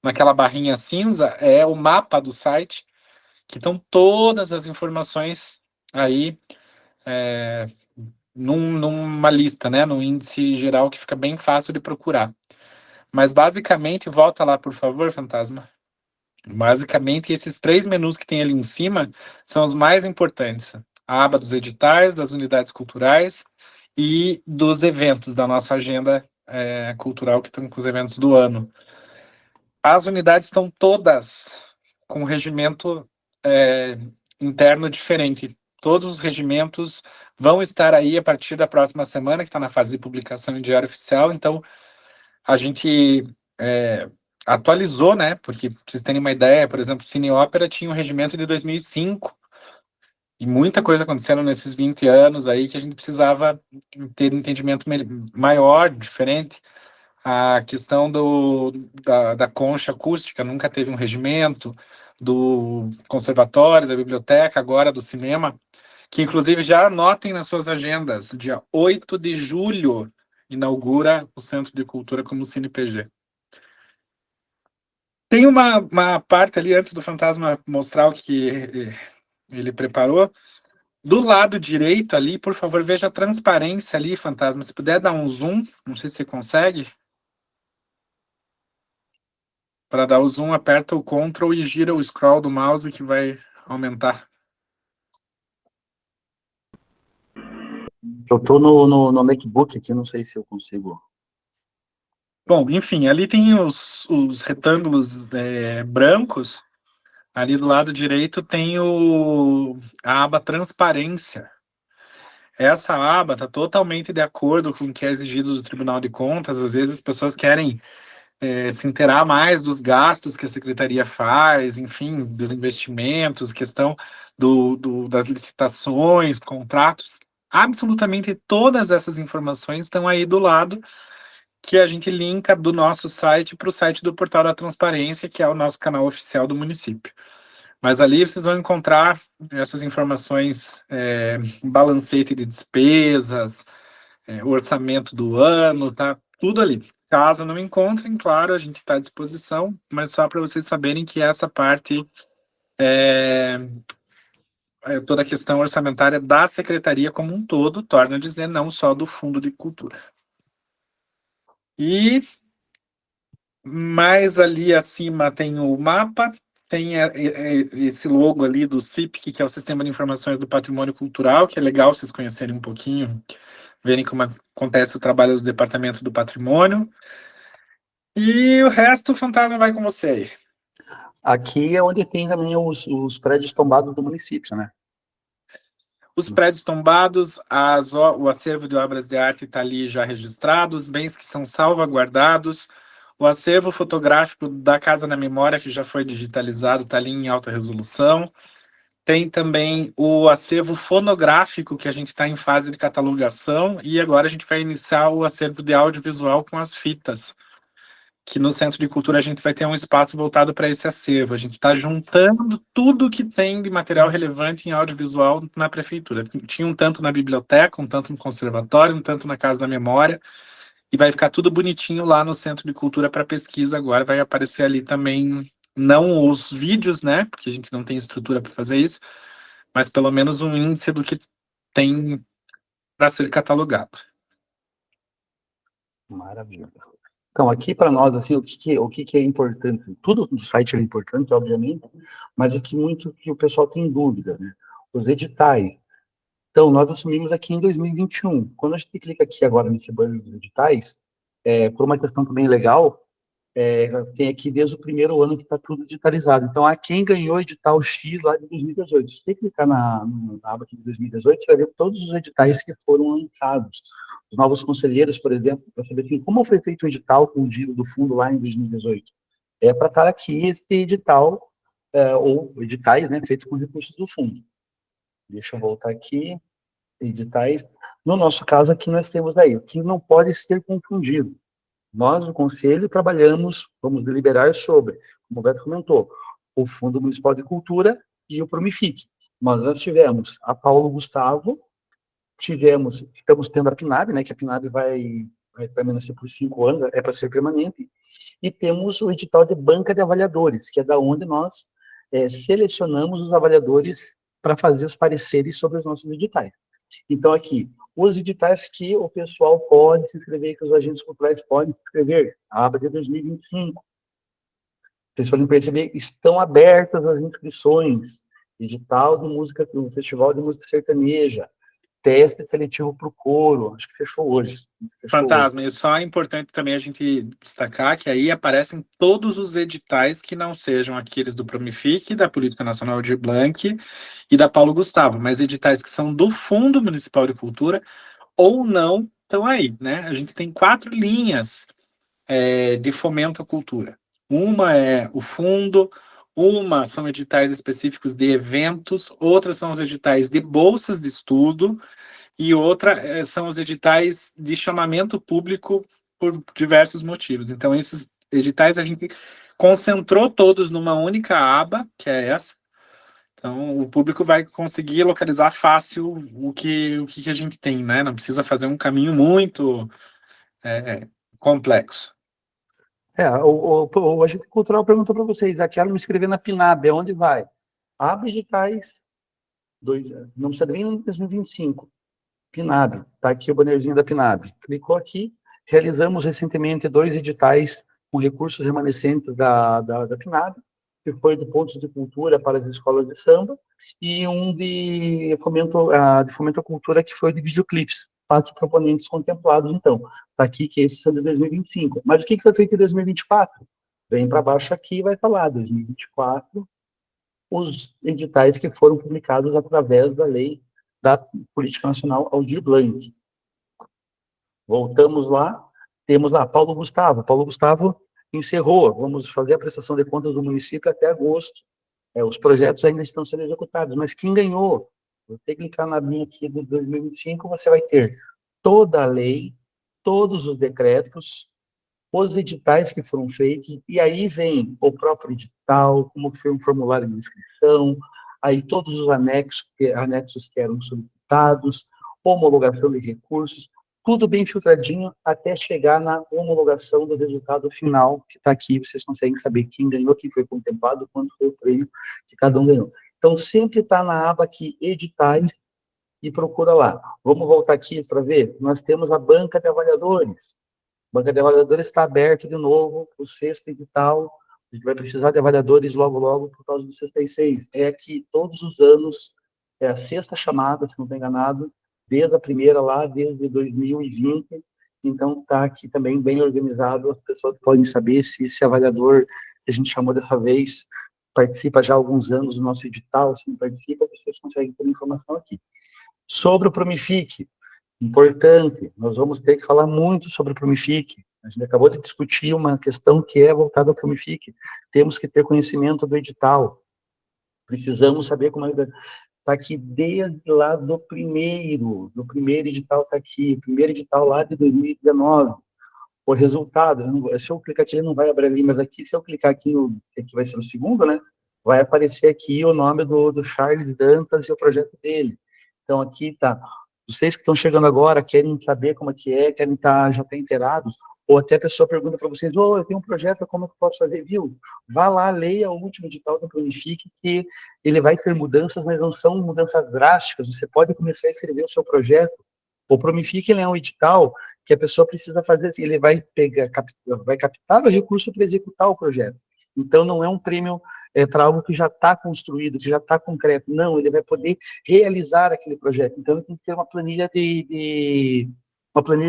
naquela barrinha cinza é o mapa do site, que estão todas as informações aí numa lista, né? Num índice geral que fica bem fácil de procurar. Mas, basicamente, volta lá, por favor, Fantasma. Basicamente, esses 3 menus que tem ali em cima são os mais importantes. A aba dos editais, das unidades culturais e dos eventos da nossa agenda cultural, que estão com os eventos do ano. As unidades estão todas com regimento interno diferente. Todos os regimentos vão estar aí a partir da próxima semana, que está na fase de publicação em Diário Oficial. Então, a gente atualizou, né? Porque, pra vocês terem uma ideia, por exemplo, Cine Ópera tinha um regimento de 2005 e muita coisa acontecendo nesses 20 anos aí que a gente precisava ter um entendimento maior, diferente. A questão da concha acústica nunca teve um regimento, do conservatório, da biblioteca, agora do cinema, que inclusive já anotem nas suas agendas, dia 8 de julho inaugura o Centro de Cultura como CinePG. Tem uma parte ali, antes do Fantasma mostrar o que ele preparou. Do lado direito ali, por favor, veja a transparência ali, Fantasma. Se puder dar um zoom, não sei se você consegue. Para dar o zoom, aperta o Ctrl e gira o scroll do mouse que vai aumentar. Eu tô no MacBook aqui, não sei se eu consigo. Bom, enfim, ali tem os retângulos brancos. Ali do lado direito tem a aba transparência. Essa aba está totalmente de acordo com o que é exigido do Tribunal de Contas. Às vezes as pessoas querem se inteirar mais dos gastos que a Secretaria faz, enfim, dos investimentos, questão das licitações, contratos. Absolutamente todas essas informações estão aí do lado, que a gente linka do nosso site para o site do Portal da Transparência, que é o nosso canal oficial do município. Mas ali vocês vão encontrar essas informações, balancete de despesas, o orçamento do ano, tá? Tudo ali. Caso não encontrem, claro, a gente está à disposição, mas só para vocês saberem que essa parte toda a questão orçamentária da secretaria como um todo, torna a dizer, não só do Fundo de Cultura. E mais ali acima tem o mapa, tem esse logo ali do CIPC, que é o Sistema de Informações do Patrimônio Cultural, que é legal vocês conhecerem um pouquinho, verem como acontece o trabalho do Departamento do Patrimônio. E o resto, o fantasma vai com você aí. Aqui é onde tem também os prédios tombados do município, né? Os prédios tombados, o acervo de obras de arte está ali já registrado, os bens que são salvaguardados, o acervo fotográfico da Casa na Memória, que já foi digitalizado, está ali em alta resolução. Tem também o acervo fonográfico, que a gente está em fase de catalogação, e agora a gente vai iniciar o acervo de audiovisual com as fitas, que no Centro de Cultura a gente vai ter um espaço voltado para esse acervo. A gente está juntando tudo que tem de material relevante em audiovisual na prefeitura. Tinha um tanto na biblioteca, um tanto no conservatório, um tanto na Casa da Memória, e vai ficar tudo bonitinho lá no Centro de Cultura para pesquisa agora. Vai aparecer ali também, não os vídeos, né, porque a gente não tem estrutura para fazer isso, mas pelo menos um índice do que tem para ser catalogado. Maravilha. Então, aqui para nós, assim, o que é importante? Tudo do site é importante, obviamente, mas o que muito que o pessoal tem dúvida, né? Os editais. Então, nós assumimos aqui em 2021. Quando a gente clica aqui agora nesse banner dos editais, por uma questão também legal, tem aqui desde o primeiro ano que está tudo digitalizado. Então, quem ganhou edital X lá de 2018. Se você clicar na aba aqui de 2018, você vai ver todos os editais que foram lançados. Os novos conselheiros, por exemplo, para saber como foi feito o edital com o dinheiro do fundo lá em 2018. Para estar aqui esse edital, ou editais, né, feitos com recursos do fundo. Deixa eu voltar aqui. Editais. No nosso caso, aqui nós temos aí, o que não pode ser confundido. Nós, no Conselho, trabalhamos, vamos deliberar sobre, como o Beto comentou, o Fundo Municipal de Cultura e o Promific. Mas nós tivemos a Paulo Gustavo, estamos tendo a PNAB, né, que a PNAB vai permanecer por 5 anos, é para ser permanente, e temos o edital de banca de avaliadores, que é da onde nós selecionamos os avaliadores para fazer os pareceres sobre os nossos editais. Então, aqui, os editais que o pessoal pode se inscrever, que os agentes culturais podem se inscrever, a aba de 2025. Vocês podem perceber, estão abertas as inscrições, edital de música, no Festival de Música Sertaneja, teste seletivo para o coro, acho que fechou hoje. Fantasma, e só é importante também a gente destacar que aí aparecem todos os editais que não sejam aqueles do Promific, da Política Nacional de Blanc e da Paulo Gustavo, mas editais que são do Fundo Municipal de Cultura ou não estão aí, né? A gente tem 4 linhas de fomento à cultura. Uma é o fundo, uma são editais específicos de eventos, outras são os editais de bolsas de estudo, e outra são os editais de chamamento público por diversos motivos. Então, esses editais a gente concentrou todos numa única aba, que é essa. Então, o público vai conseguir localizar fácil o que a gente tem, né? Não precisa fazer um caminho muito complexo. O agente cultural perguntou para vocês, quero me inscrever na PNAB, onde vai? Aba editais, não precisa nem em 2025. PNAB, está aqui o bannerzinho da PNAB. Clicou aqui, realizamos recentemente 2 editais com recursos remanescentes da PNAB, que foi do Pontos de Cultura para as escolas de samba, e um de fomento à cultura, que foi de videoclipes, 4 proponentes contemplados, então. Está aqui que esses são de 2025. Mas o que foi feito em 2024? Vem para baixo aqui e vai falar, 2024, os editais que foram publicados através da lei da Política Nacional Aldir Blanc. Voltamos lá, temos lá Paulo Gustavo. Paulo Gustavo encerrou, vamos fazer a prestação de contas do município até agosto. Os projetos ainda estão sendo executados, mas quem ganhou? Você clicar na linha aqui de 2025, você vai ter toda a lei, todos os decretos, os editais que foram feitos, e aí vem o próprio edital, como que foi um formulário de inscrição, aí todos os anexos que eram solicitados, homologação de recursos, tudo bem filtradinho até chegar na homologação do resultado final, que está aqui, vocês conseguem saber quem ganhou, quem foi contemplado, quanto foi o prêmio que cada um ganhou. Então, sempre está na aba aqui, editais, e procura lá. Vamos voltar aqui para ver? Nós temos a banca de avaliadores. A banca de avaliadores está aberta de novo, o sexto edital, a gente vai precisar de avaliadores logo, logo, por causa do 66. É que todos os anos, é a sexta chamada, se não estou enganado, desde a primeira lá, desde 2020, então está aqui também bem organizado, as pessoas podem saber se esse avaliador que a gente chamou dessa vez participa já há alguns anos do nosso edital, se não participa, vocês conseguem ter informação aqui. Sobre o Promific, importante, nós vamos ter que falar muito sobre o Promific, a gente acabou de discutir uma questão que é voltada ao Promific, temos que ter conhecimento do edital, precisamos saber como é. Está aqui desde lá do primeiro edital está aqui, o primeiro edital lá de 2019. O resultado, se eu clicar aqui, ele não vai abrir ali, mas aqui, se eu clicar aqui, que vai ser o segundo, né? Vai aparecer aqui o nome do Charles Dantas e o projeto dele. Então, aqui está. Vocês que estão chegando agora, querem saber como é que é, querem estar já até inteirados, ou até a pessoa pergunta para vocês, eu tenho um projeto, como é que eu posso fazer? Viu? Vá lá, leia o último edital do Promific, que ele vai ter mudanças, mas não são mudanças drásticas, você pode começar a escrever o seu projeto. O Promific, ele é um edital que a pessoa precisa fazer, ele vai captar o recurso para executar o projeto. Então, não é um prêmio para algo que já está construído, que já está concreto. Não, ele vai poder realizar aquele projeto. Então, ele tem que ter uma planilha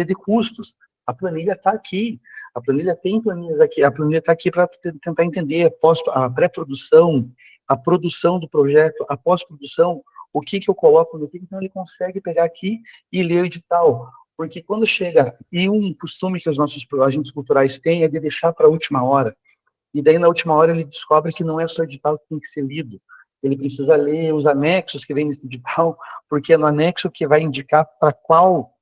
de custos. A planilha está aqui. A planilha tem planilhas aqui. A planilha está aqui para tentar entender a pré-produção, a produção do projeto, a pós-produção, o que eu coloco no que, então ele consegue pegar aqui e ler o edital. Porque quando chega, e um costume que os nossos agentes culturais têm é de deixar para a última hora. E daí, na última hora, ele descobre que não é só o edital que tem que ser lido. Ele precisa ler os anexos que vem nesse edital, porque é no anexo que vai indicar para qual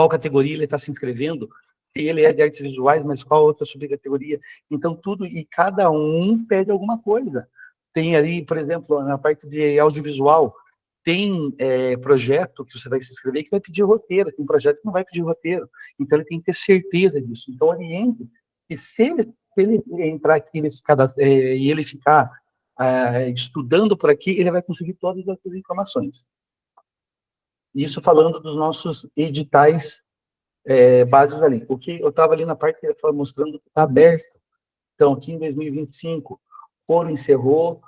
categoria ele está se inscrevendo, se ele é de artes visuais, mas qual outra subcategoria. Então, tudo, e cada um pede alguma coisa. Tem ali, por exemplo, na parte de audiovisual, tem projeto que você vai se inscrever que vai pedir roteiro, tem projeto que não vai pedir roteiro. Então, ele tem que ter certeza disso. Então, oriente, e se ele entrar aqui nesse cadastro, e ele ficar estudando por aqui, ele vai conseguir todas as informações. Isso falando dos nossos editais básicos ali. O que eu estava ali na parte que ele estava mostrando que está aberto. Então, aqui em 2025, Coro encerrou,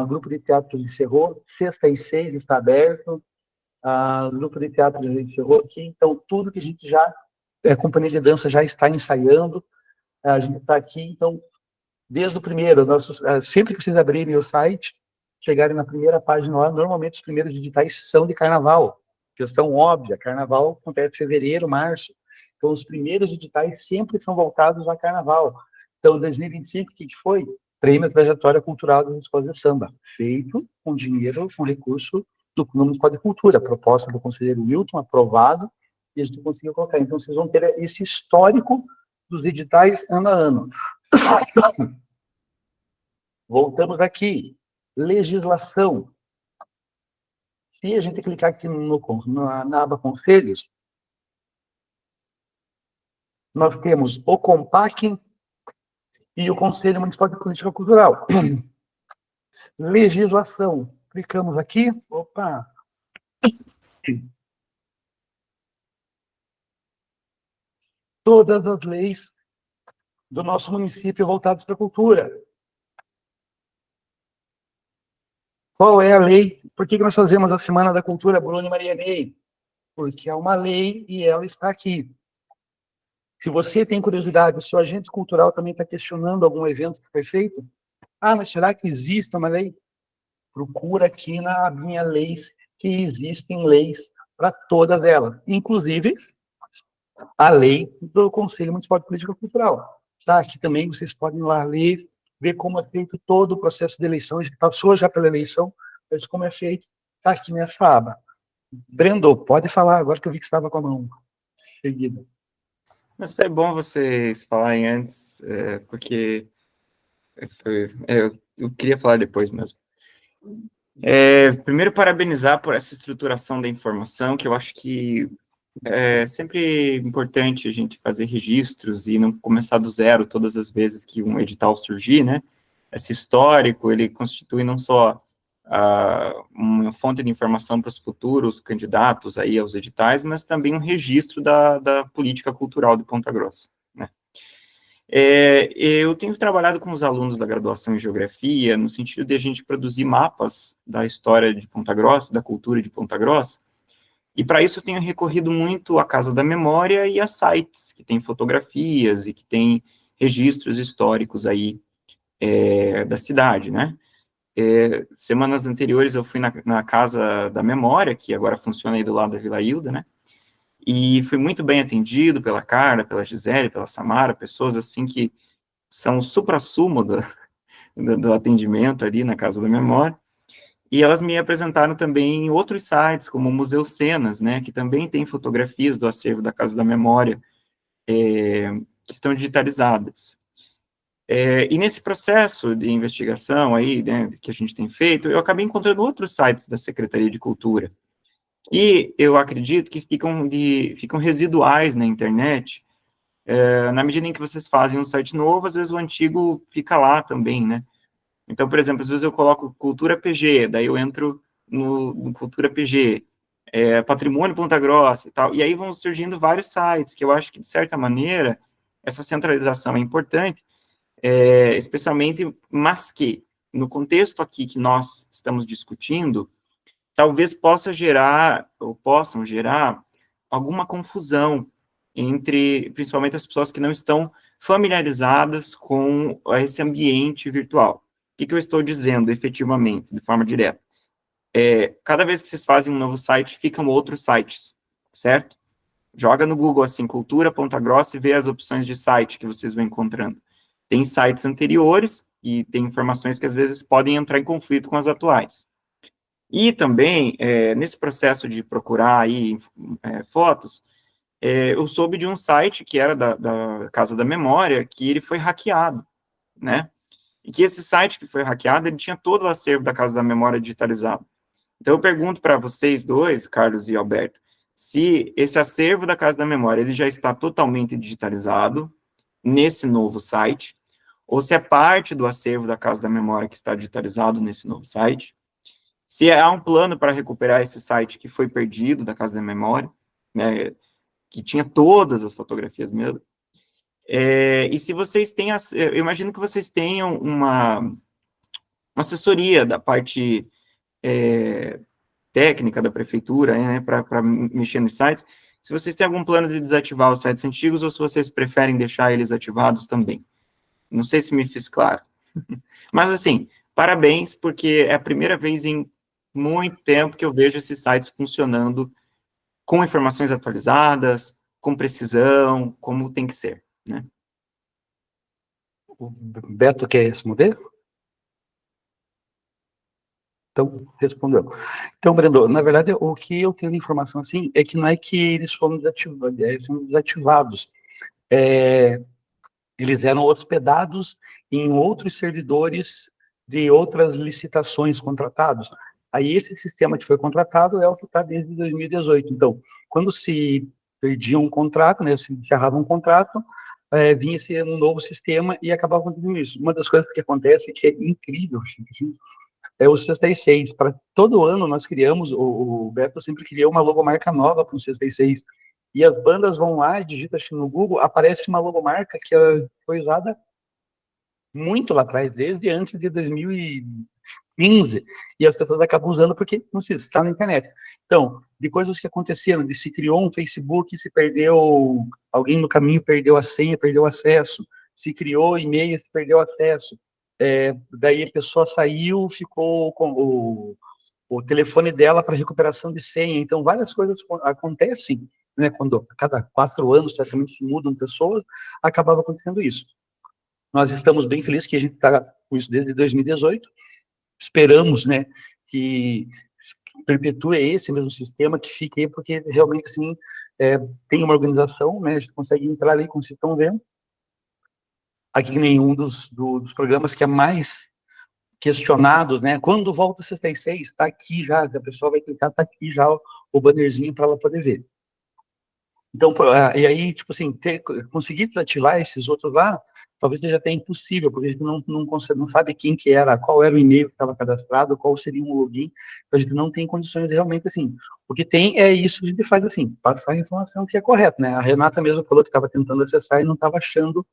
Grupo de Teatro encerrou, Sexta e Seis está aberto, Grupo de Teatro encerrou aqui. Então, tudo que a gente já, Companhia de Dança já está ensaiando, a gente está aqui, então, desde o primeiro, sempre que vocês abrirem o site, chegarem na primeira página lá, normalmente os primeiros editais são de carnaval, questão óbvia, carnaval acontece em fevereiro, março, então os primeiros editais sempre são voltados a carnaval. Então, 2025, o que foi? Prêmio Trajetória Cultural das Escolas de Samba, feito com dinheiro, com recurso do nome Código de Cultura, proposta do conselheiro Wilton, aprovado, e a gente conseguiu colocar. Então, vocês vão ter esse histórico dos editais ano a ano. Voltamos aqui. Legislação. Se a gente clicar aqui na aba Conselhos, nós temos o COMPAC e o Conselho Municipal de Política Cultural. Legislação. Clicamos aqui. Opa! Todas as leis do nosso município voltadas para a cultura. Qual é a lei? Por que nós fazemos a Semana da Cultura Bruno e Maria Ney? Porque é uma lei e ela está aqui. Se você tem curiosidade, se o agente cultural também está questionando algum evento que foi feito, mas será que existe uma lei? Procura aqui na minha leis, que existem leis para todas elas, inclusive a lei do Conselho Municipal de Política Cultural. Tá? Aqui também vocês podem ir lá ler, ver como é feito todo o processo de eleição, a gente passou já pela eleição, mas como é feito, está aqui nessa aba. Brendo, pode falar, agora que eu vi que estava com a mão seguida. Mas foi bom vocês falarem antes, porque eu queria falar depois mesmo. Primeiro, parabenizar por essa estruturação da informação, que eu acho que é sempre importante a gente fazer registros e não começar do zero todas as vezes que um edital surgir, né? Esse histórico, ele constitui não só uma fonte de informação para os futuros candidatos aí aos editais, mas também um registro da política cultural de Ponta Grossa, né? Eu tenho trabalhado com os alunos da graduação em Geografia, no sentido de a gente produzir mapas da história de Ponta Grossa, da cultura de Ponta Grossa, e para isso eu tenho recorrido muito à Casa da Memória e a sites que têm fotografias e que têm registros históricos aí da cidade, né? Semanas anteriores eu fui na Casa da Memória, que agora funciona aí do lado da Vila Hilda, né? E fui muito bem atendido pela Carla, pela Gisele, pela Samara, pessoas assim que são o suprassumo do atendimento ali na Casa da Memória. E elas me apresentaram também em outros sites, como o Museu Cenas, né, que também tem fotografias do acervo da Casa da Memória, que estão digitalizadas. E nesse processo de investigação aí, né, que a gente tem feito, eu acabei encontrando outros sites da Secretaria de Cultura. E eu acredito que ficam residuais na internet, na medida em que vocês fazem um site novo, às vezes o antigo fica lá também, né? Então, por exemplo, às vezes eu coloco Cultura PG, daí eu entro no Cultura PG, Patrimônio Ponta Grossa e tal, e aí vão surgindo vários sites, que eu acho que, de certa maneira, essa centralização é importante, especialmente, mas que, no contexto aqui que nós estamos discutindo, talvez possam gerar alguma confusão entre, principalmente, as pessoas que não estão familiarizadas com esse ambiente virtual. O que eu estou dizendo, efetivamente, de forma direta? Cada vez que vocês fazem um novo site, ficam outros sites, certo? Joga no Google, assim, Cultura Ponta Grossa e vê as opções de site que vocês vão encontrando. Tem sites anteriores e tem informações que, às vezes, podem entrar em conflito com as atuais. E também, nesse processo de procurar aí fotos, eu soube de um site que era da Casa da Memória, que ele foi hackeado, né? E que esse site que foi hackeado, ele tinha todo o acervo da Casa da Memória digitalizado. Então, eu pergunto para vocês dois, Carlos e Alberto, se esse acervo da Casa da Memória, ele já está totalmente digitalizado nesse novo site, ou se é parte do acervo da Casa da Memória que está digitalizado nesse novo site, se há um plano para recuperar esse site que foi perdido da Casa da Memória, né, que tinha todas as fotografias mesmo, e se vocês têm, eu imagino que vocês tenham uma assessoria da parte técnica da prefeitura, né, para mexer nos sites, se vocês têm algum plano de desativar os sites antigos ou se vocês preferem deixar eles ativados também. Não sei se me fiz claro. Mas, assim, parabéns, porque é a primeira vez em muito tempo que eu vejo esses sites funcionando com informações atualizadas, com precisão, como tem que ser, né? O Beto quer responder? Então, respondeu. Então, Brendo, na verdade, o que eu tenho de informação, assim, é que não é que eles foram desativados. Eles eram hospedados em outros servidores de outras licitações contratados. Aí, esse sistema que foi contratado é o que está desde 2018. Então, quando se perdia um contrato, né, se encerrava um contrato, vinha um novo sistema e acabava acontecendo isso. Uma das coisas que acontece, que é incrível, é o C66. Para todo ano nós criamos, o Beto sempre criou uma logomarca nova para o C66. E as bandas vão lá, digitam no Google, aparece uma logomarca que foi usada muito lá atrás, desde antes de 2015. E as pessoas acabam usando porque, não sei, está na internet. Então, de coisas que aconteceram, se criou um Facebook, se perdeu, alguém no caminho perdeu a senha, perdeu o acesso, se criou e-mail, se perdeu o acesso. Daí a pessoa saiu, ficou com o telefone dela para recuperação de senha. Então, várias coisas acontecem, né, quando a cada 4 anos, certamente mudam pessoas, acabava acontecendo isso. Nós estamos bem felizes que a gente está com isso desde 2018, esperamos, né, que perpetue esse mesmo sistema, que fique aí, porque realmente, assim, tem uma organização, né, a gente consegue entrar ali, como vocês estão vendo, aqui nenhum dos programas que é mais questionado, né? Quando volta o 66, está aqui já, a pessoa vai clicar, está aqui já o bannerzinho para ela poder ver. Então, e aí, tipo assim, conseguir ativar esses outros lá, talvez seja até impossível, porque a gente não sabe quem que era, qual era o e-mail que estava cadastrado, qual seria um login, então a gente não tem condições realmente, assim, o que tem é isso que a gente faz, assim, passar a informação que é correta, né? A Renata mesmo falou que estava tentando acessar e não estava achando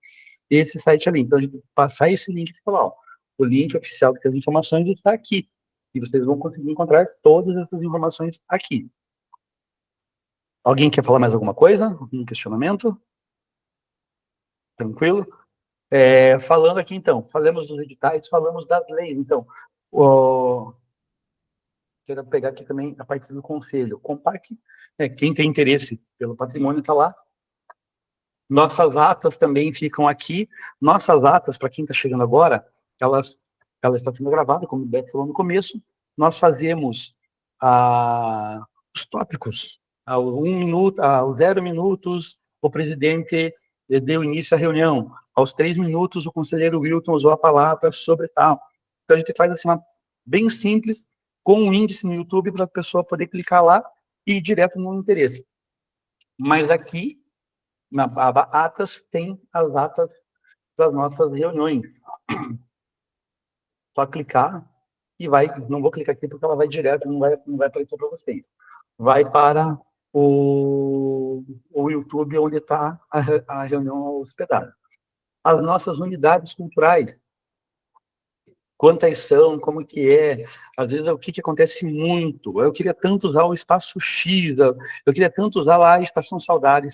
esse site ali, então a gente passar esse link e falar, ó, o link oficial das informações está aqui, e vocês vão conseguir encontrar todas essas informações aqui. Alguém quer falar mais alguma coisa? Algum questionamento? Tranquilo? Falando aqui, então, falamos dos editais, falamos das leis. Então, quero pegar aqui também a parte do conselho. Compac, quem tem interesse pelo patrimônio está lá. Nossas atas também ficam aqui. Nossas atas, para quem está chegando agora, elas estão sendo gravadas, como o Beto falou no começo. Nós fazemos os tópicos. Aos 1 minuto, aos 0 minutos, o presidente deu início à reunião. Aos 3 minutos, o conselheiro Wilton usou a palavra sobre tal. Então, a gente faz assim, bem simples, com um índice no YouTube para a pessoa poder clicar lá e ir direto no interesse. Mas aqui, na aba atas, tem as atas das nossas reuniões. Só clicar e vai, não vou clicar aqui porque ela vai direto, não vai aparecer para vocês. Vai para o YouTube onde está a reunião hospedada. As nossas unidades culturais, quantas são, como que é, às vezes o que acontece muito, eu queria tanto usar o Espaço X, eu queria tanto usar lá a Estação Saudade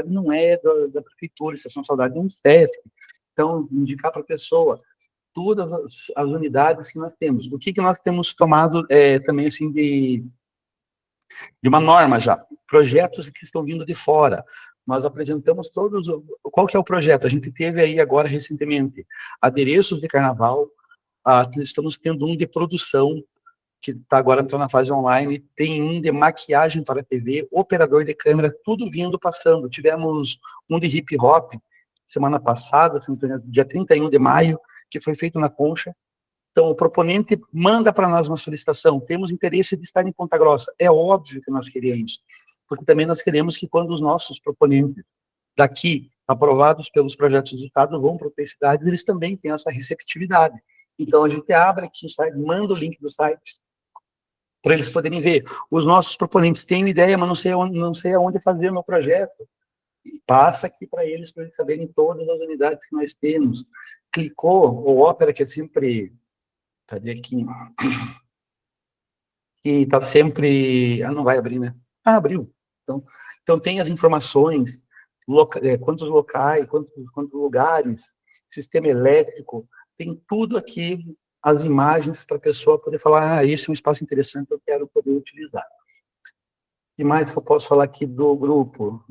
não é da prefeitura, a Estação Saudade é um SESC, então indicar para a pessoa todas as unidades que nós temos, o que nós temos tomado também assim de uma norma já, projetos que estão vindo de fora. Nós apresentamos todos, qual que é o projeto? A gente teve aí agora, recentemente, adereços de carnaval, estamos tendo um de produção, que está agora entrando na fase online, tem um de maquiagem para TV, operador de câmera, tudo vindo, passando. Tivemos um de hip hop, semana passada, dia 31 de maio, que foi feito na Concha. Então, o proponente manda para nós uma solicitação, temos interesse de estar em Ponta Grossa. É óbvio que nós queremos, porque também nós queremos que quando os nossos proponentes daqui, aprovados pelos projetos do Estado, vão para a cidade, eles também têm essa receptividade. Então, a gente abre aqui o site, manda o link do site, para eles poderem ver. Os nossos proponentes têm ideia, mas não sei aonde fazer o meu projeto. E passa aqui para eles saberem todas as unidades que nós temos. Clicou, o Opera, que é sempre... Cadê aqui? Que está sempre... não vai abrir, né? Abriu. Então tem as informações, quantos locais, quantos lugares, sistema elétrico, tem tudo aqui, as imagens para a pessoa poder falar, esse é um espaço interessante, eu quero poder utilizar. E mais que eu posso falar aqui do grupo?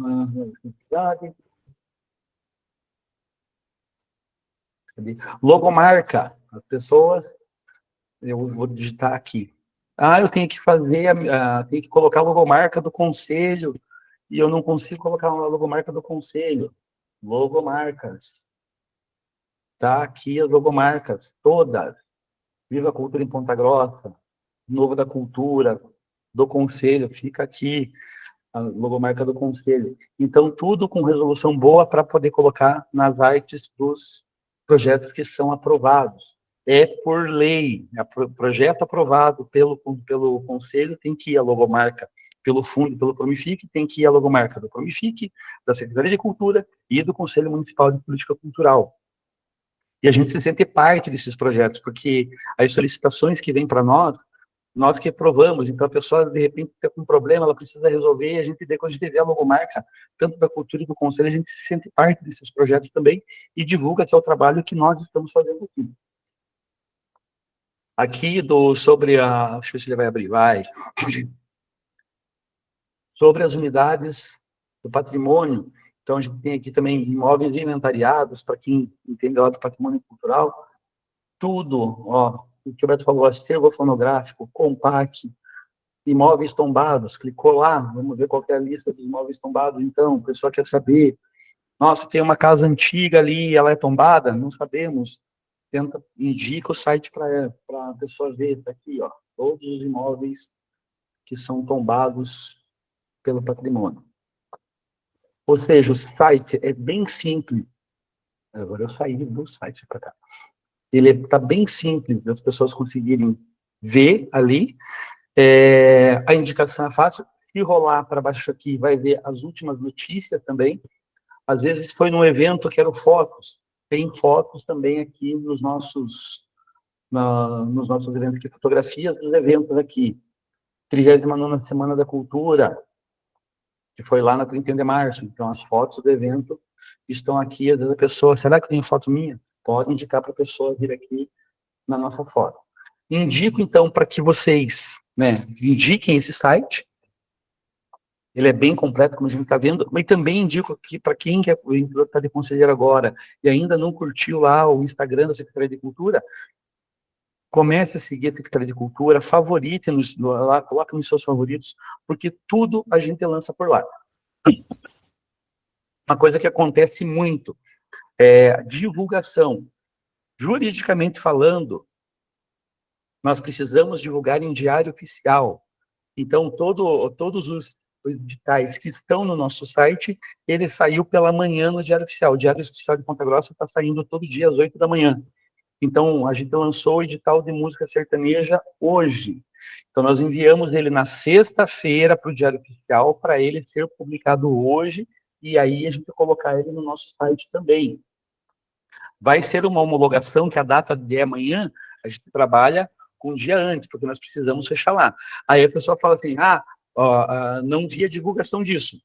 Logomarca, as pessoas, eu vou digitar aqui. Eu tenho que fazer, tenho que colocar a logomarca do conselho, e eu não consigo colocar uma logomarca do conselho. Logomarcas. Tá aqui as logomarcas, todas. Viva a Cultura em Ponta Grossa, Novo da Cultura, do Conselho, fica aqui, a logomarca do Conselho. Então, tudo com resolução boa para poder colocar nas artes dos projetos que são aprovados. É por lei, projeto aprovado pelo Conselho, tem que ir a logomarca pelo fundo, pelo Promific, tem que ir a logomarca do Promific, da Secretaria de Cultura e do Conselho Municipal de Política Cultural. E a gente se sente parte desses projetos, porque as solicitações que vêm para nós que aprovamos, então a pessoa, de repente, está com um problema, ela precisa resolver, e a gente, quando a gente vê a logomarca, tanto da cultura e do conselho, a gente se sente parte desses projetos também, e divulga que é o trabalho que nós estamos fazendo aqui. Aqui, sobre deixa eu ver se ele vai abrir, sobre as unidades do patrimônio, então a gente tem aqui também imóveis inventariados, para quem entende lá do patrimônio cultural, tudo, o que o Beto falou, acervo fonográfico, compact, imóveis tombados, clicou lá, vamos ver qual é a lista dos imóveis tombados, então, o pessoal quer saber, nossa, tem uma casa antiga ali, ela é tombada? Não sabemos, indica o site para a pessoa ver, está aqui, todos os imóveis que são tombados pelo patrimônio. Ou seja, o site é bem simples. Agora eu saí do site para cá. Ele está bem simples, das pessoas conseguirem ver ali. A indicação é fácil. Se rolar para baixo aqui, vai ver as últimas notícias também. Às vezes foi num evento que era o Fotos. Tem fotos também aqui nos nossos eventos de fotografias dos eventos aqui. 39ª Semana da Cultura, que foi lá na 31 de março. Então, as fotos do evento estão aqui. Às vezes a pessoa, será que tem foto minha? Pode indicar para a pessoa vir aqui na nossa foto. Indico, então, para que vocês, né, indiquem esse site. Ele é bem completo, como a gente está vendo, mas também indico aqui para quem quer estar de conselheiro agora e ainda não curtiu lá o Instagram da Secretaria de Cultura, comece a seguir a Secretaria de Cultura, favorite-nos lá, coloque nos seus favoritos, porque tudo a gente lança por lá. Uma coisa que acontece muito é divulgação. Juridicamente falando, nós precisamos divulgar em diário oficial. Então, todos os editais que estão no nosso site, ele saiu pela manhã no Diário Oficial. O Diário Oficial de Ponta Grossa está saindo todo dia às 8 da manhã. Então, a gente lançou o edital de música sertaneja hoje. Então, nós enviamos ele na sexta-feira para o Diário Oficial, para ele ser publicado hoje, e aí a gente vai colocar ele no nosso site também. Vai ser uma homologação, que a data de amanhã, a gente trabalha com um dia antes, porque nós precisamos fechar lá. Aí a pessoa fala assim, não vi a divulgação disso.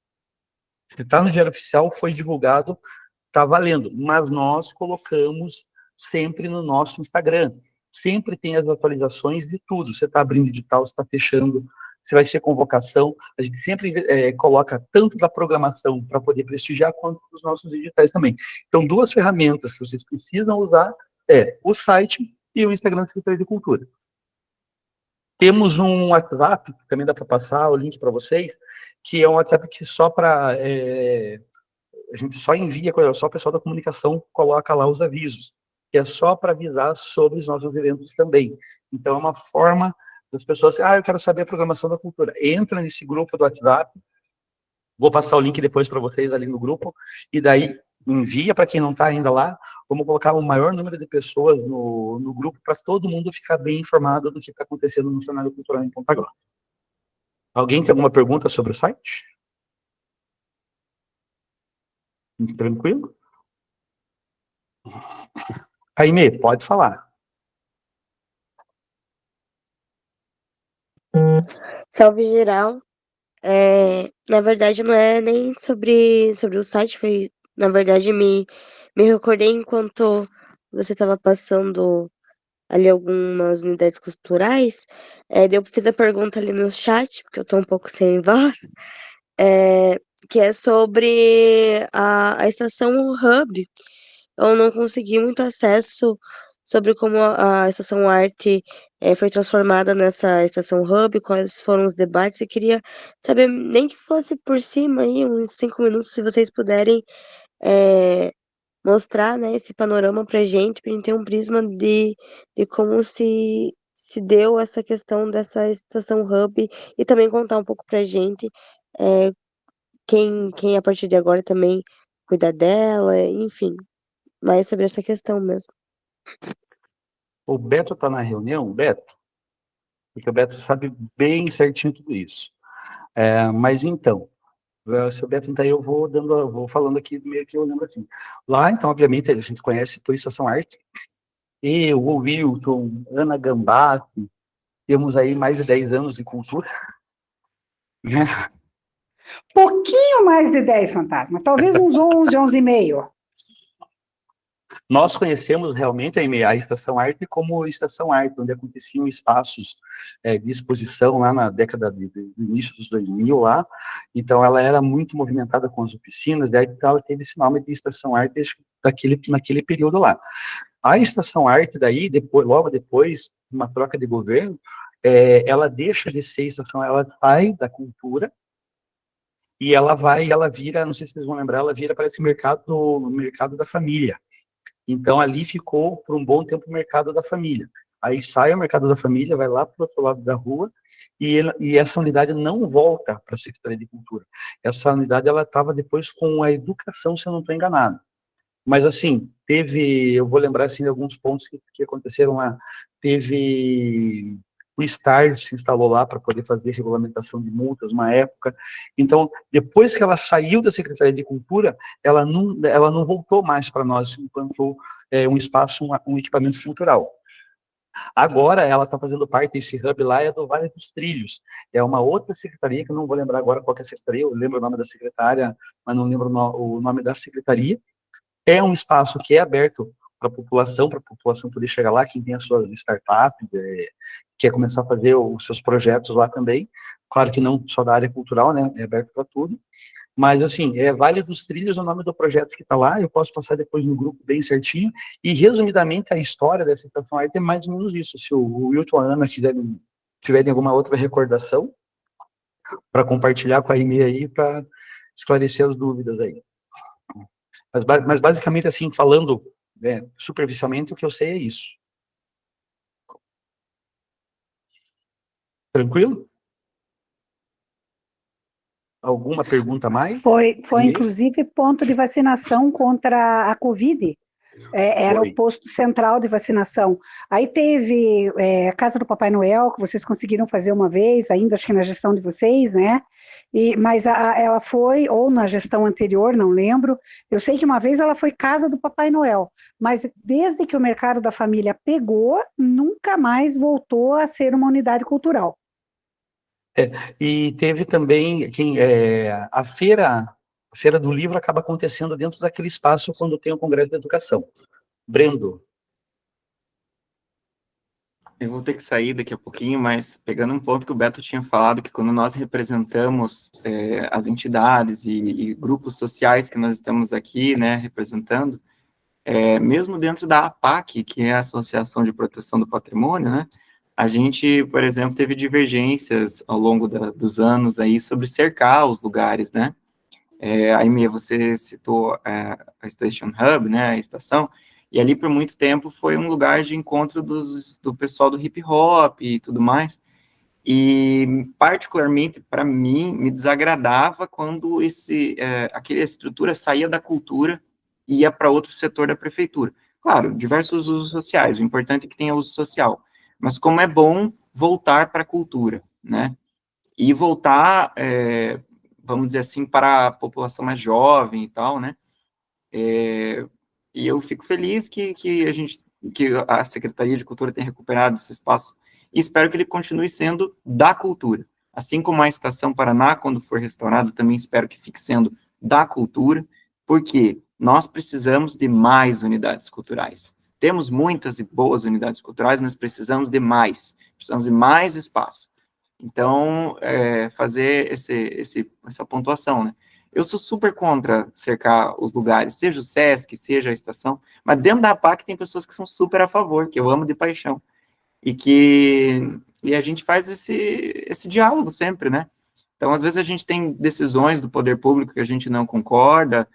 Se está no Diário Oficial, foi divulgado, está valendo. Mas nós colocamos sempre no nosso Instagram. Sempre tem as atualizações de tudo. Você está abrindo edital, você está fechando, você vai ser convocação. A gente sempre coloca tanto da programação para poder prestigiar, quanto os nossos editais também. Então, duas ferramentas que vocês precisam usar o site e o Instagram da Secretaria de Cultura. Temos um WhatsApp, que também dá para passar o link para vocês, que é um WhatsApp que só para... a gente só envia, só o pessoal da comunicação coloca lá os avisos, que é só para avisar sobre os nossos eventos também. Então, é uma forma das pessoas... eu quero saber a programação da cultura. Entra nesse grupo do WhatsApp, vou passar o link depois para vocês ali no grupo, e daí envia para quem não está ainda lá. Vamos colocar o maior número de pessoas no grupo para todo mundo ficar bem informado do que está acontecendo no cenário cultural em Ponta Grossa. Alguém tem alguma pergunta sobre o site? Tranquilo? Aimee, pode falar. Salve geral. Na verdade, não é nem sobre o site, foi, na verdade, me recordei enquanto você estava passando ali algumas unidades culturais, eu fiz a pergunta ali no chat, porque eu estou um pouco sem voz, que é sobre a estação Hub. Eu não consegui muito acesso sobre como a estação Arte foi transformada nessa estação Hub, quais foram os debates. Eu queria saber, nem que fosse por cima aí, uns 5 minutos, se vocês puderem mostrar, né, esse panorama para a gente ter um prisma de como se deu essa questão dessa estação Hub, e também contar um pouco para a gente quem a partir de agora também cuida dela, enfim, mais sobre essa questão mesmo. O Beto está na reunião, Beto? Porque o Beto sabe bem certinho tudo isso. Mas então, se o Beto está aí, eu vou falando aqui, meio que eu lembro assim. Lá, então, obviamente, a gente conhece por Estação Arte. Eu, o Wilton, Ana Gambatti, temos aí mais de 10 anos de cultura. Pouquinho mais de 10, Fantasma. Talvez uns 11, 11 e meio. Nós conhecemos realmente a Estação Arte como Estação Arte, onde aconteciam espaços de exposição lá na década do início dos 2000 lá. Então, ela era muito movimentada com as oficinas, daí ela teve esse nome de Estação Arte naquele período lá. A Estação Arte, daí, logo depois, uma troca de governo, ela deixa de ser estação, ela sai da cultura, e ela vira, não sei se vocês vão lembrar, ela vira para esse mercado da família. Então, ali ficou, por um bom tempo, o mercado da família. Aí sai o mercado da família, vai lá para o outro lado da rua, e essa unidade não volta para a Secretaria de Cultura. Essa unidade ela estava depois com a educação, se eu não estou enganado. Mas, assim, eu vou lembrar, assim, de alguns pontos que aconteceram lá. Teve o STAR se instalou lá para poder fazer regulamentação de multas, uma época. Então, depois que ela saiu da Secretaria de Cultura, ela não voltou mais para nós enquanto um espaço, um equipamento cultural. Agora, ela está fazendo parte desse hub lá, é do Vale dos Trilhos. É uma outra secretaria, que eu não vou lembrar agora qual que é a secretaria, eu lembro o nome da secretária, mas não lembro o nome da secretaria. É um espaço que é aberto para a população poder chegar lá, quem tem as suas startups, quer começar a fazer os seus projetos lá também. Claro que não só da área cultural, né? É aberto para tudo. Mas, assim, Vale dos Trilhos é o nome do projeto que está lá, eu posso passar depois no grupo bem certinho, e, resumidamente, a história dessa Estação Arte é mais ou menos isso. Se o Wilton ou a Ana tiverem alguma outra recordação, para compartilhar com a Aimee aí, para esclarecer as dúvidas aí. Mas basicamente, assim, falando superficialmente, o que eu sei é isso. Tranquilo? Alguma pergunta a mais? Foi inclusive ponto de vacinação contra a Covid. Era o posto central de vacinação. Aí teve a Casa do Papai Noel, que vocês conseguiram fazer uma vez, ainda acho que na gestão de vocês, né? Mas ela foi, ou na gestão anterior, não lembro, eu sei que uma vez ela foi Casa do Papai Noel, mas desde que o Mercado da Família pegou, nunca mais voltou a ser uma unidade cultural. E teve também a Feira do Livro acaba acontecendo dentro daquele espaço quando tem o Congresso de Educação. Brendo. Eu vou ter que sair daqui a pouquinho, mas pegando um ponto que o Beto tinha falado, que quando nós representamos as entidades e grupos sociais que nós estamos aqui, né, representando, mesmo dentro da APAC, que é a Associação de Proteção do Patrimônio, né, a gente, por exemplo, teve divergências ao longo dos anos aí sobre cercar os lugares, né. Aimee, você citou a Station Hub, né, a estação, e ali por muito tempo foi um lugar de encontro do pessoal do hip hop e tudo mais, e particularmente para mim me desagradava quando aquela estrutura saía da cultura e ia para outro setor da prefeitura. Claro, diversos usos sociais, o importante é que tenha uso social, mas como é bom voltar para a cultura, né, e voltar, vamos dizer assim, para a população mais jovem e tal, né, e eu fico feliz que a Secretaria de Cultura tenha recuperado esse espaço, e espero que ele continue sendo da cultura. Assim como a Estação Paraná, quando for restaurada, também espero que fique sendo da cultura, porque nós precisamos de mais unidades culturais. Temos muitas e boas unidades culturais, mas precisamos de mais espaço. Então, fazer essa pontuação, né? Eu sou super contra cercar os lugares, seja o SESC, seja a estação, mas dentro da APAC tem pessoas que são super a favor, que eu amo de paixão, e a gente faz esse diálogo sempre, né? Então, às vezes a gente tem decisões do poder público que a gente não concorda,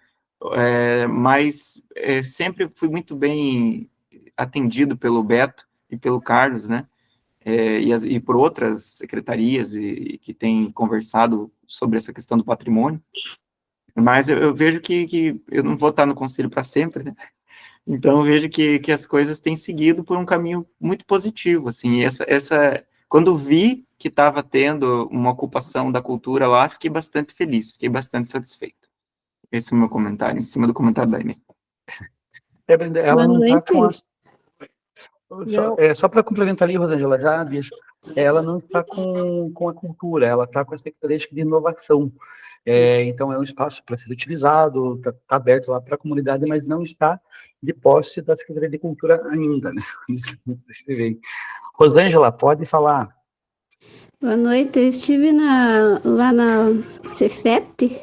mas sempre fui muito bem atendido pelo Beto e pelo Carlos, né? E por outras secretarias que têm conversado sobre essa questão do patrimônio. Mas eu vejo que eu não vou estar no conselho para sempre, né? Então eu vejo que as coisas têm seguido por um caminho muito positivo, assim, quando vi que estava tendo uma ocupação da cultura lá, fiquei bastante feliz, fiquei bastante satisfeito. Esse é o meu comentário, em cima do comentário da Aimee. Brenda, ela não está com as... Só para complementar ali, Rosângela, já deixa. Ela não está com a cultura, ela está com a Secretaria de Inovação. Então, é um espaço para ser utilizado, está aberto lá para a comunidade, mas não está de posse da Secretaria de Cultura ainda, né? Rosângela, pode falar. Boa noite, eu estive lá na Cefet,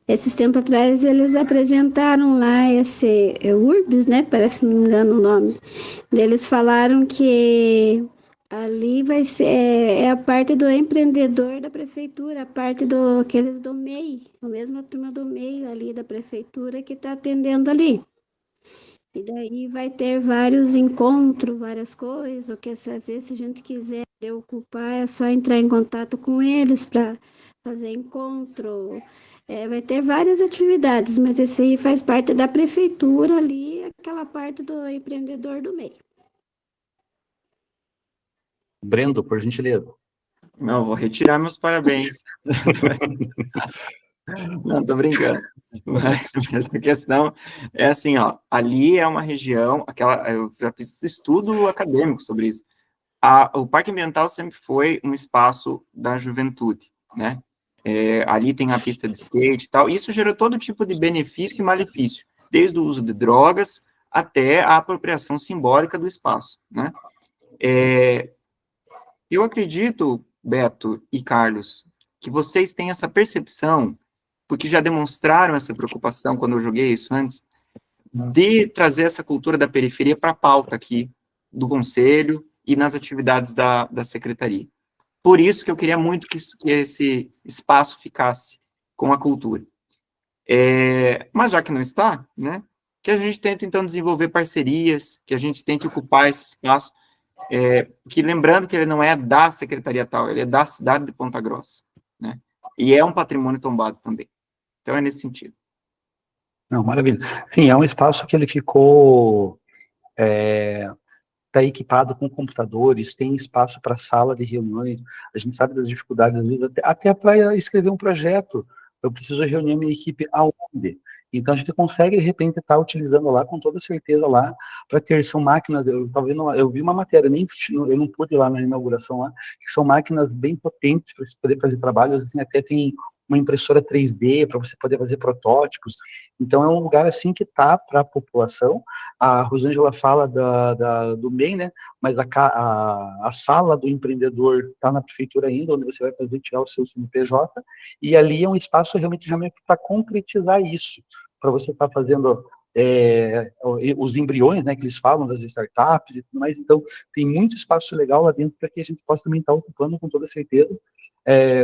esses tempos atrás eles apresentaram lá esse URBS, né, parece, não me engano o nome, eles falaram que ali vai ser a parte do empreendedor da prefeitura, a parte aqueles do MEI, a mesma turma do MEI ali da prefeitura que está atendendo ali. E daí vai ter vários encontros, várias coisas, o que às vezes se a gente quiser de ocupar, é só entrar em contato com eles para fazer encontro. Vai ter várias atividades, mas esse aí faz parte da prefeitura ali, aquela parte do empreendedor do meio. Brendo, por gentileza. Não, vou retirar meus parabéns. Não, tô brincando. Mas essa questão é assim, ó, ali é uma região, eu já fiz estudo acadêmico sobre isso. O Parque Ambiental sempre foi um espaço da juventude, né? Ali tem a pista de skate e tal, isso gerou todo tipo de benefício e malefício, desde o uso de drogas até a apropriação simbólica do espaço, né? Eu acredito, Beto e Carlos, que vocês têm essa percepção, porque já demonstraram essa preocupação quando eu joguei isso antes, de trazer essa cultura da periferia para a pauta aqui do Conselho e nas atividades da Secretaria. Por isso que eu queria muito que esse espaço ficasse com a cultura. Mas já que não está, né, que a gente tente, então, desenvolver parcerias, que a gente tente ocupar esse espaço, que lembrando que ele não é da Secretaria tal, ele é da cidade de Ponta Grossa, né, e é um patrimônio tombado também. Então, é nesse sentido. Não, maravilha. Sim, é um espaço que ele ficou... Está equipado com computadores, tem espaço para sala de reuniões, a gente sabe das dificuldades, às vezes, até para escrever um projeto, eu preciso reunir minha equipe aonde? Então, a gente consegue, de repente, estar utilizando lá, com toda certeza, lá, para ter, são máquinas, eu vi uma matéria, eu não pude ir lá na inauguração, lá, que são máquinas bem potentes para você poder fazer trabalhos, assim, até tem uma impressora 3D para você poder fazer protótipos, então é um lugar, assim, que está para a população. A Rosângela fala do MEI, né, mas a sala do empreendedor está na prefeitura ainda, onde você vai poder tirar o seu CNPJ, e ali é um espaço realmente para concretizar isso, para você estar fazendo os embriões, né, que eles falam das startups e tudo mais. Então, tem muito espaço legal lá dentro para que a gente possa também estar ocupando com toda certeza.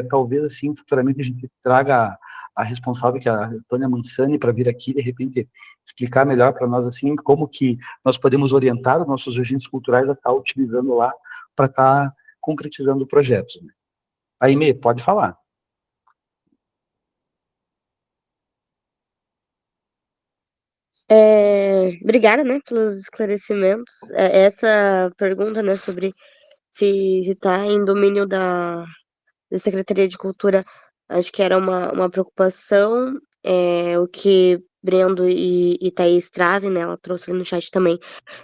Talvez, assim, futuramente a gente traga a responsável, que é a Tônia Mansani, para vir aqui, de repente, explicar melhor para nós, assim, como que nós podemos orientar os nossos agentes culturais a estar utilizando lá para estar concretizando projetos. Né? Aimee, pode falar. Obrigada, né, pelos esclarecimentos. Essa pergunta, né, sobre se está em domínio da Secretaria de Cultura, acho que era uma preocupação, o que Brendo e Thaís trazem, né, ela trouxe ali no chat também,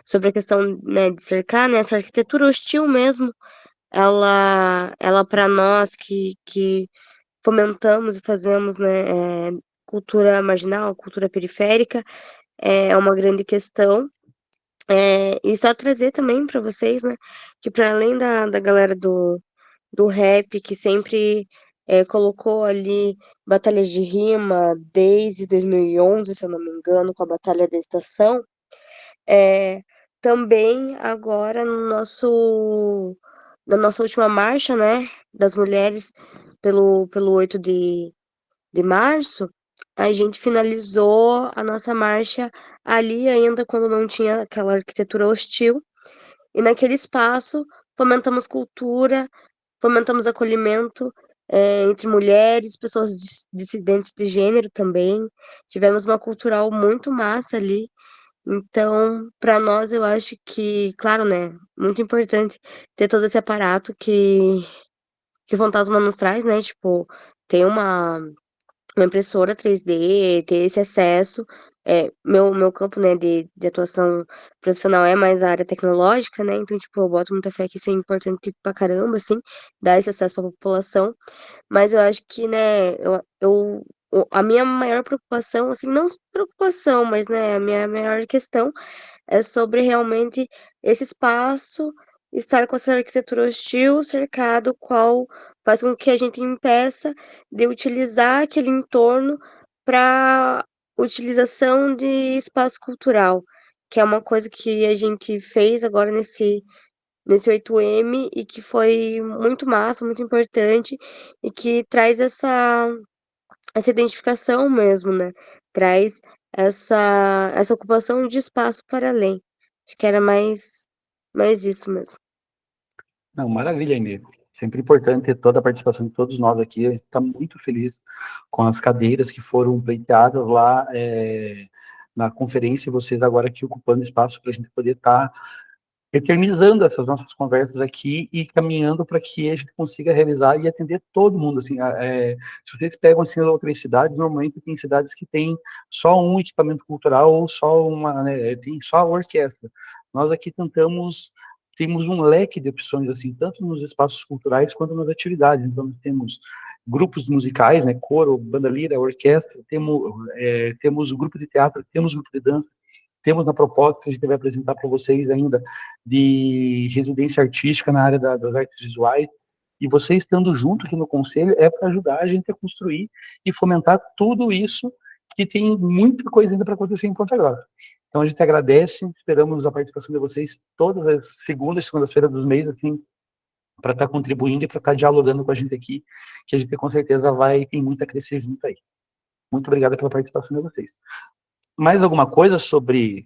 sobre a questão, né, de cercar, né, essa arquitetura hostil mesmo, ela para nós que fomentamos e fazemos, né, cultura marginal, cultura periférica, é uma grande questão. E só trazer também para vocês, né, que para além da galera do rap, que sempre colocou ali batalhas de rima desde 2011, se eu não me engano, com a Batalha da Estação, também agora na nossa última marcha, né, das mulheres pelo 8 de março, a gente finalizou a nossa marcha ali ainda quando não tinha aquela arquitetura hostil, e naquele espaço fomentamos cultura, fomentamos acolhimento entre mulheres, pessoas dissidentes de gênero também. Tivemos uma cultural muito massa ali. Então, para nós, eu acho que, claro, né, muito importante ter todo esse aparato que o Fantasma nos traz, né? Tipo, ter uma impressora 3D, ter esse acesso. Meu campo, né, de atuação profissional é mais a área tecnológica, né? Então, tipo, eu boto muita fé que isso é importante pra caramba, assim, dar esse acesso pra população. Mas eu acho que, né, a minha maior preocupação, assim, não preocupação, mas, né, a minha maior questão é sobre realmente esse espaço estar com essa arquitetura hostil, cercado, qual faz com que a gente impeça de utilizar aquele entorno para utilização de espaço cultural, que é uma coisa que a gente fez agora nesse 8M e que foi muito massa, muito importante e que traz essa identificação mesmo, né? Traz essa ocupação de espaço para além. Acho que era mais isso mesmo. Não, maravilha, Inê. Sempre importante ter toda a participação de todos nós aqui. A gente está muito feliz com as cadeiras que foram pleiteadas lá na conferência, e vocês agora aqui ocupando espaço para a gente poder estar eternizando essas nossas conversas aqui e caminhando para que a gente consiga realizar e atender todo mundo. Assim, se vocês pegam assim, as outras cidades, normalmente tem cidades que tem só um equipamento cultural ou só tem só a orquestra. Nós aqui temos um leque de opções, assim, tanto nos espaços culturais quanto nas atividades. Então, nós temos grupos musicais, né, coro, banda lira, orquestra, temos o grupo de teatro, temos o grupo de dança, temos na proposta que a gente vai apresentar para vocês ainda de residência artística na área das artes visuais, e vocês estando junto aqui no conselho é para ajudar a gente a construir e fomentar tudo isso, que tem muita coisa ainda para acontecer em Ponta Grossa. Então a gente agradece, esperamos a participação de vocês todas as segundas-feiras dos meses, assim, para estar contribuindo e para estar dialogando com a gente aqui, que a gente com certeza tem muito a crescer junto aí. Muito obrigado pela participação de vocês. Mais alguma coisa sobre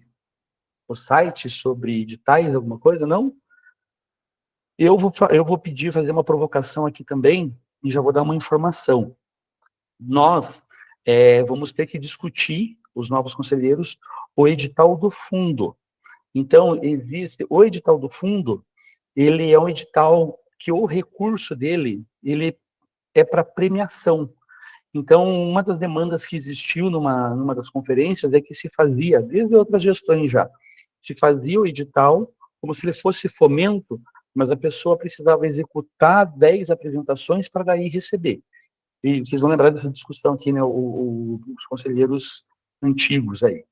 o site, sobre editais, alguma coisa? Não? Eu vou pedir, fazer uma provocação aqui também, e já vou dar uma informação. Nós vamos ter que discutir, os novos conselheiros, o edital do fundo. Então, o edital do fundo, ele é um edital que o recurso dele, ele é para premiação. Então, uma das demandas que existiu numa das conferências é que se fazia, desde outras gestões já, se fazia o edital como se ele fosse fomento, mas a pessoa precisava executar 10 apresentações para daí receber. E vocês vão lembrar dessa discussão aqui, né, os conselheiros antigos aí.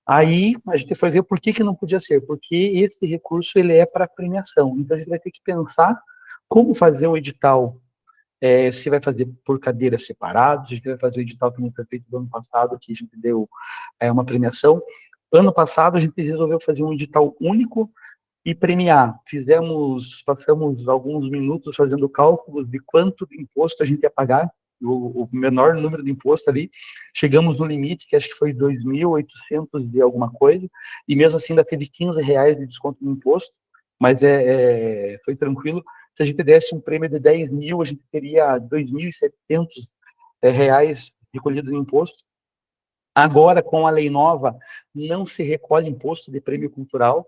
Aí, a gente fazia por que não podia ser? Porque esse recurso, ele é para premiação. Então, a gente vai ter que pensar como fazer o edital, se vai fazer por cadeiras separadas, a gente vai fazer o edital que não foi feito do ano passado, que a gente deu uma premiação. Ano passado, a gente resolveu fazer um edital único e premiar. Passamos alguns minutos fazendo cálculos de quanto de imposto a gente ia pagar, o menor número de imposto ali, chegamos no limite, que acho que foi 2.800 de alguma coisa, e mesmo assim ainda teve R$15 de desconto no imposto, mas foi tranquilo. Se a gente desse um prêmio de 10 mil, a gente teria R$2.700 recolhidos em imposto. Agora, com a lei nova, não se recolhe imposto de prêmio cultural,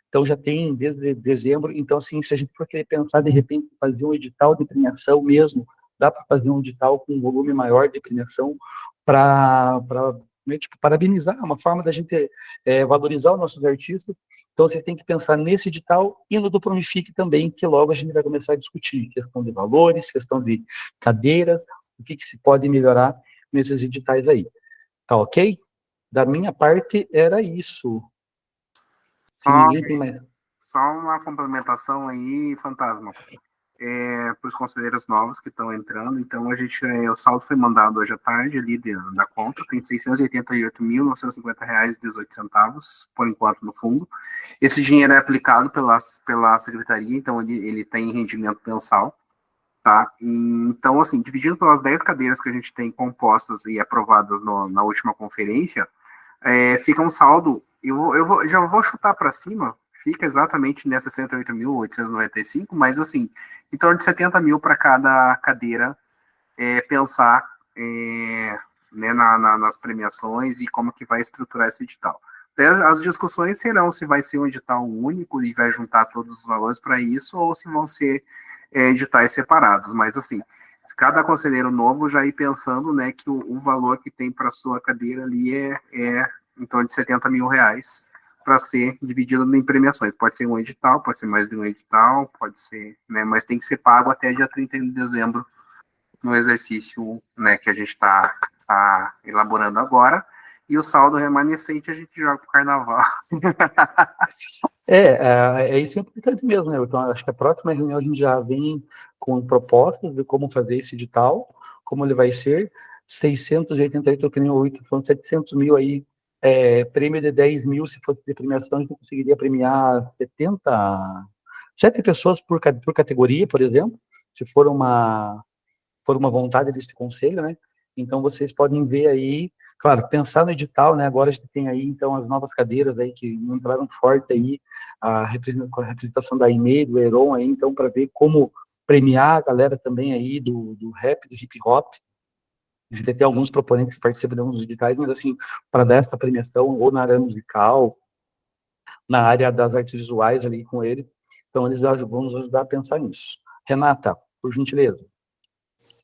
então já tem desde dezembro. Então, assim, se a gente for querer pensar, de repente, fazer um edital de premiação mesmo, dá para fazer um edital com um volume maior de premiação para tipo, parabenizar, uma forma da gente valorizar os nossos artistas. Então, você tem que pensar nesse edital e no do Promifique também, que logo a gente vai começar a discutir questão de valores, questão de cadeira, o que se pode melhorar nesses editais aí. Tá ok? Da minha parte, era isso. Se ninguém tem mais... Só uma complementação aí, Fantasma. Para os conselheiros novos que estão entrando, então o saldo foi mandado hoje à tarde ali da conta, tem R$688.950,18 por enquanto no fundo. Esse dinheiro é aplicado pela secretaria, então ele tem rendimento mensal, tá? Então, assim, dividindo pelas 10 cadeiras que a gente tem compostas e aprovadas na última conferência, fica um saldo, já vou chutar para cima, fica exatamente nessa 68.895, mas assim, em torno de 70 mil para cada cadeira, pensar né, nas premiações e como que vai estruturar esse edital. As discussões serão se vai ser um edital único e vai juntar todos os valores para isso, ou se vão ser editais separados, mas assim, cada conselheiro novo já ir pensando, né, que o valor que tem para sua cadeira ali é em torno de R$70 mil para ser dividido em premiações. Pode ser um edital, pode ser mais de um edital, pode ser, né, mas tem que ser pago até dia 31 de dezembro no exercício, né, que a gente está elaborando agora, e o saldo remanescente a gente joga para o carnaval. Isso é importante mesmo, né? Então, acho que a próxima reunião a gente já vem com propostas de como fazer esse edital, como ele vai ser, 688, são 700 mil aí, prêmio de 10 mil, se fosse de premiação, a gente conseguiria premiar 7 pessoas por categoria, por exemplo, se for uma vontade desse conselho, né? Então, vocês podem ver aí Claro, pensar no edital, né? Agora a gente tem aí, então, as novas cadeiras aí que entraram forte aí, a representação da IME, do Heron aí, então, para ver como premiar a galera também aí do rap, do hip hop. A gente tem alguns proponentes que participam de alguns editais, mas assim, para dar essa premiação, ou na área musical, na área das artes visuais ali com ele, então eles vão nos ajudar a pensar nisso. Renata, por gentileza.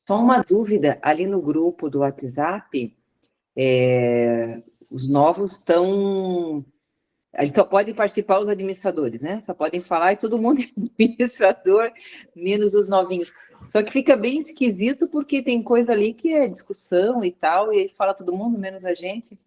Só uma dúvida, ali no grupo do WhatsApp, os novos estão... A gente só pode participar os administradores, né? Só podem falar e todo mundo é administrador, menos os novinhos. Só que fica bem esquisito porque tem coisa ali que é discussão e tal, e aí fala todo mundo, menos a gente.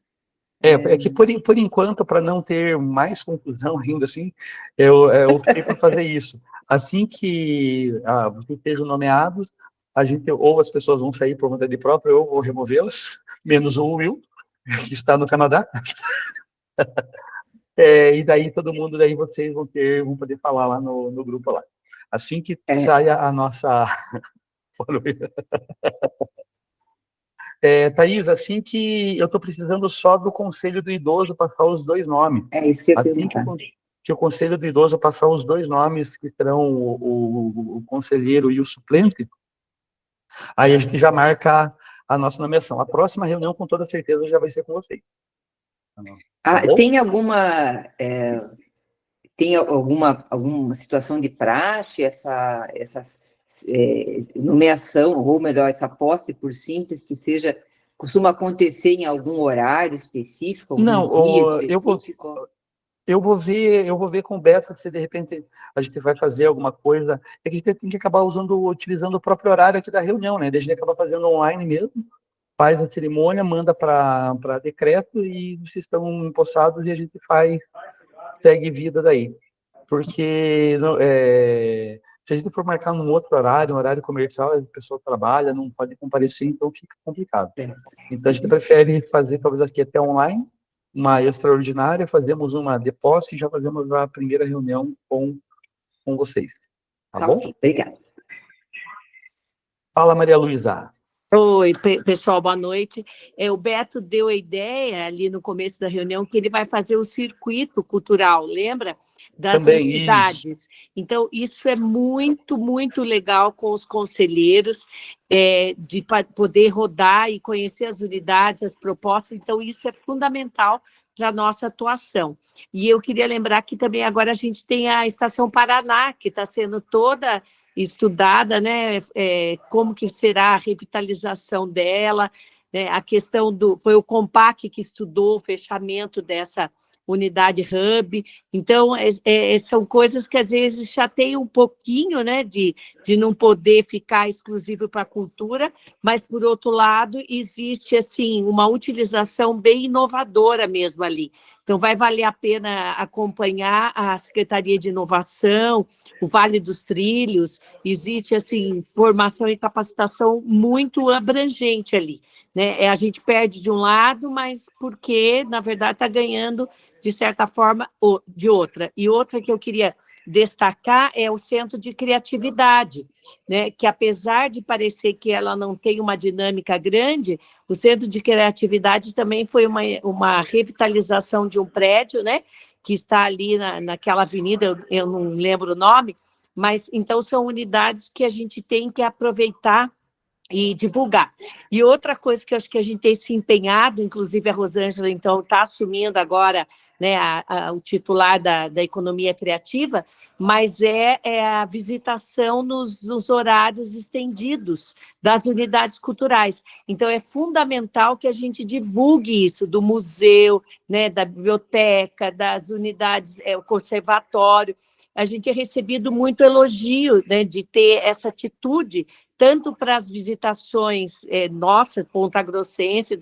É que por enquanto, para não ter mais confusão ainda assim, eu optei por fazer isso. Assim que vocês sejam nomeados, a gente, ou as pessoas vão sair por vontade própria, ou eu vou removê-las, menos o Will, que está no Canadá. E daí todo mundo, daí vocês vão poder falar lá no grupo lá. Assim que saia a nossa... Thaís, assim que eu estou precisando só do Conselho do Idoso passar os 2 nomes. É isso que eu ia Assim perguntar. que o Conselho do Idoso passar os 2 nomes, que serão o conselheiro e o suplente, aí a gente já marca a nossa nomeação. A próxima reunião, com toda certeza, já vai ser com vocês. Tá bom? Tem alguma situação de praxe, essa nomeação, ou melhor, essa posse, por simples que seja, costuma acontecer em algum horário específico, algum dia específico? Eu vou ver com o Beto se de repente a gente vai fazer alguma coisa. É que a gente tem que acabar utilizando o próprio horário aqui da reunião, né? Daí a gente acaba fazendo online mesmo, faz a cerimônia, manda para decreto e vocês estão empossados e a gente segue vida daí. Porque se a gente for marcar num outro horário, um horário comercial, a pessoa trabalha, não pode comparecer, então fica complicado. Então a gente prefere fazer talvez aqui até online, uma extraordinária, fazemos uma de posse e já fazemos a primeira reunião com vocês. Tá bom? Ok, obrigada. Fala, Maria Luísa. Oi, pessoal, boa noite. O Beto deu a ideia ali no começo da reunião que ele vai fazer o circuito cultural, lembra? Das unidades. Então, isso é muito, muito legal com os conselheiros, de poder rodar e conhecer as unidades, as propostas. Então, isso é fundamental para a nossa atuação. E eu queria lembrar que também agora a gente tem a Estação Paraná, que está sendo toda estudada, né, como que será a revitalização dela, né, a questão foi o Compac que estudou o fechamento dessa unidade hub. Então, são coisas que às vezes chateiam um pouquinho, né, de não poder ficar exclusivo para a cultura, mas, por outro lado, existe, assim, uma utilização bem inovadora mesmo ali. Então, vai valer a pena acompanhar a Secretaria de Inovação, o Vale dos Trilhos, existe, assim, formação e capacitação muito abrangente ali, né? A gente perde de um lado, mas porque, na verdade, está ganhando de certa forma ou de outra. E outra que eu queria destacar é o Centro de Criatividade, né? Que apesar de parecer que ela não tem uma dinâmica grande, o Centro de Criatividade também foi uma revitalização de um prédio, né? Que está ali naquela avenida, eu não lembro o nome, mas então são unidades que a gente tem que aproveitar e divulgar. E outra coisa que eu acho que a gente tem se empenhado, inclusive a Rosângela, então, está assumindo agora, né, o titular da economia criativa, mas é a visitação nos horários estendidos das unidades culturais. Então, é fundamental que a gente divulgue isso, do museu, né, da biblioteca, das unidades, o conservatório. A gente é recebido muito elogio, né, de ter essa atitude, tanto para as visitações nossas, pontagrossense,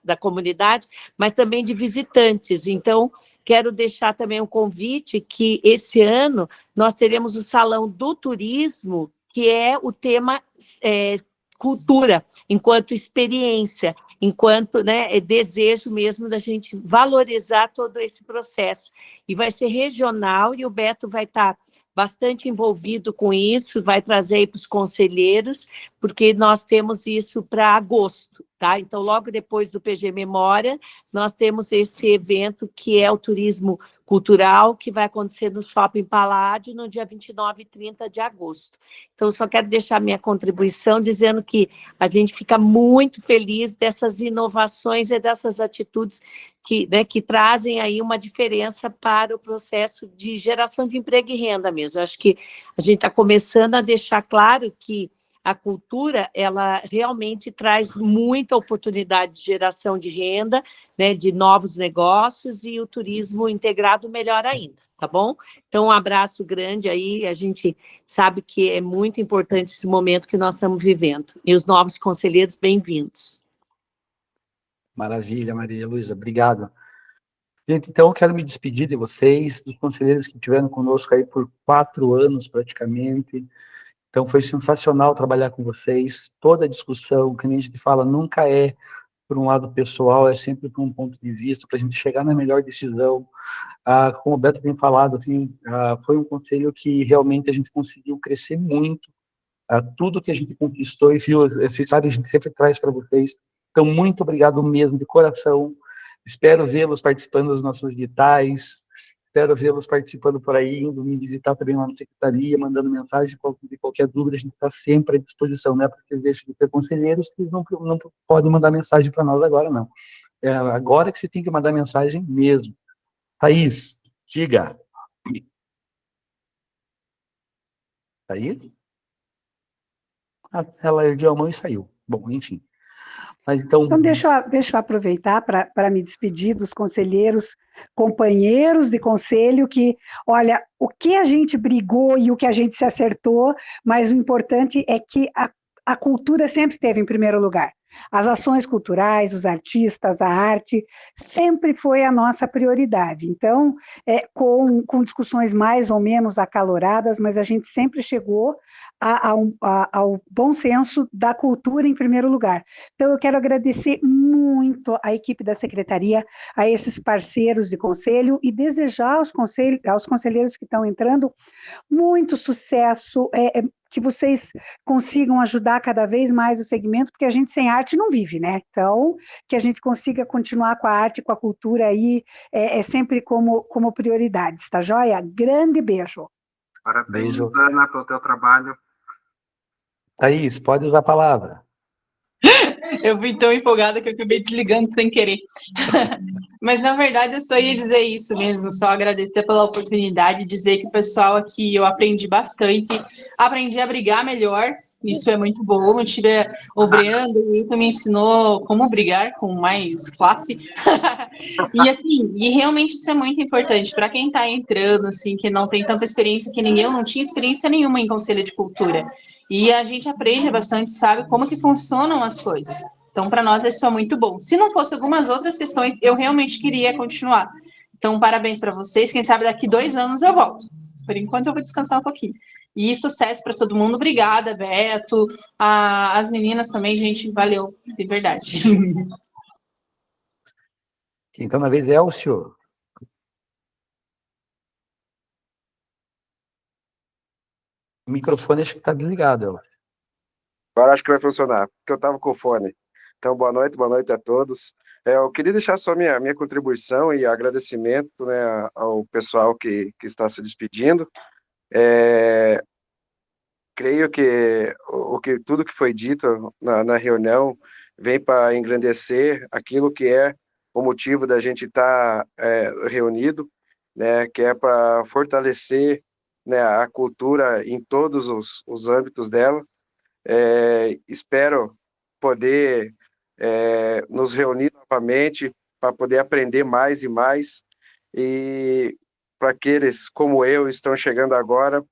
da comunidade, mas também de visitantes. Então, quero deixar também um convite que esse ano nós teremos o Salão do Turismo, que é o tema cultura, enquanto experiência, enquanto, né, desejo mesmo da gente valorizar todo esse processo. E vai ser regional, e o Beto vai estar bastante envolvido com isso, vai trazer aí para os conselheiros, porque nós temos isso para agosto, tá? Então, logo depois do PG Memória, nós temos esse evento que é o turismo cultural, que vai acontecer no Shopping Paládio, no dia 29 e 30 de agosto. Então, só quero deixar minha contribuição dizendo que a gente fica muito feliz dessas inovações e dessas atitudes que, né, que trazem aí uma diferença para o processo de geração de emprego e renda mesmo. Acho que a gente está começando a deixar claro que a cultura, ela realmente traz muita oportunidade de geração de renda, né, de novos negócios, e o turismo integrado melhor ainda, tá bom? Então, um abraço grande aí, a gente sabe que é muito importante esse momento que nós estamos vivendo. E os novos conselheiros, bem-vindos. Maravilha, Maria Luísa, obrigado. Gente, então eu quero me despedir de vocês, dos conselheiros que estiveram conosco aí por 4 anos praticamente. Então foi sensacional trabalhar com vocês. Toda a discussão que a gente fala nunca é por um lado pessoal, é sempre por um ponto de vista, para a gente chegar na melhor decisão. Como o Beto tem falado, assim, foi um conselho que realmente a gente conseguiu crescer muito. Tudo que a gente conquistou e viu, sabe, a gente sempre traz para vocês. Então, muito obrigado mesmo, de coração. Espero vê-los participando das nossas digitais, espero vê-los participando por aí, indo me visitar também lá na secretaria, mandando mensagem de qualquer dúvida, a gente está sempre à disposição, né? Porque deixa de ter conselheiros que não podem mandar mensagem para nós agora, não. É agora que você tem que mandar mensagem mesmo. Thaís, diga. Thaís? Ela ergueu a mão e saiu. Bom, enfim. Então, deixa eu aproveitar para me despedir dos conselheiros, companheiros de conselho, que, olha, o que a gente brigou e o que a gente se acertou, mas o importante é que a cultura sempre esteve em primeiro lugar. As ações culturais, os artistas, a arte, sempre foi a nossa prioridade. Então, com discussões mais ou menos acaloradas, mas a gente sempre chegou ao bom senso da cultura em primeiro lugar. Então, eu quero agradecer muito à equipe da secretaria, a esses parceiros de conselho, e desejar aos conselheiros que estão entrando muito sucesso, que vocês consigam ajudar cada vez mais o segmento, porque a gente sem arte não vive, né? Então, que a gente consiga continuar com a arte, com a cultura aí, sempre como prioridades, tá joia? Grande beijo. Parabéns, Ana, pelo teu trabalho. Thaís, pode usar a palavra. Eu fui tão empolgada que eu acabei desligando sem querer. Mas, na verdade, eu só ia dizer isso mesmo, só agradecer pela oportunidade, dizer que o pessoal aqui, eu aprendi bastante, aprendi a brigar melhor, isso é muito bom. Eu tive o Brando, o Wilton me ensinou como brigar com mais classe. E, assim, realmente isso é muito importante para quem está entrando, assim, que não tem tanta experiência que nem eu, não tinha experiência nenhuma em conselho de cultura. E a gente aprende bastante, sabe, como que funcionam as coisas. Então, para nós, isso é muito bom. Se não fosse algumas outras questões, eu realmente queria continuar. Então, parabéns para vocês. Quem sabe daqui 2 anos eu volto. Por enquanto, eu vou descansar um pouquinho. E sucesso para todo mundo. Obrigada, Beto. As meninas também, gente, valeu, de verdade. Quem está na vez é o senhor. O microfone acho que está desligado. Agora acho que vai funcionar, porque eu estava com o fone. Então, boa noite a todos. Eu queria deixar só minha contribuição e agradecimento, né, ao pessoal que está se despedindo. Creio que tudo que foi dito na reunião vem para engrandecer aquilo que é o motivo da gente estar reunido, né, que é para fortalecer, né, a cultura em todos os âmbitos dela. Espero poder nos reunir novamente para poder aprender mais e mais, e para aqueles como eu estão chegando agora,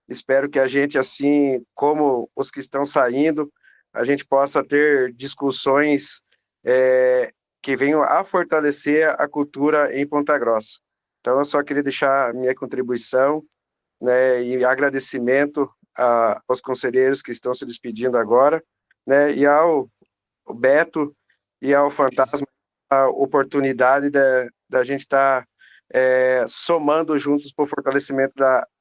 espero que a gente, assim como os que estão saindo, a gente possa ter discussões que venham a fortalecer a cultura em Ponta Grossa. Então, eu só queria deixar minha contribuição, né, e agradecimento aos conselheiros que estão se despedindo agora, né, e ao Beto e ao Fantasma, a oportunidade da gente estar somando juntos para o fortalecimento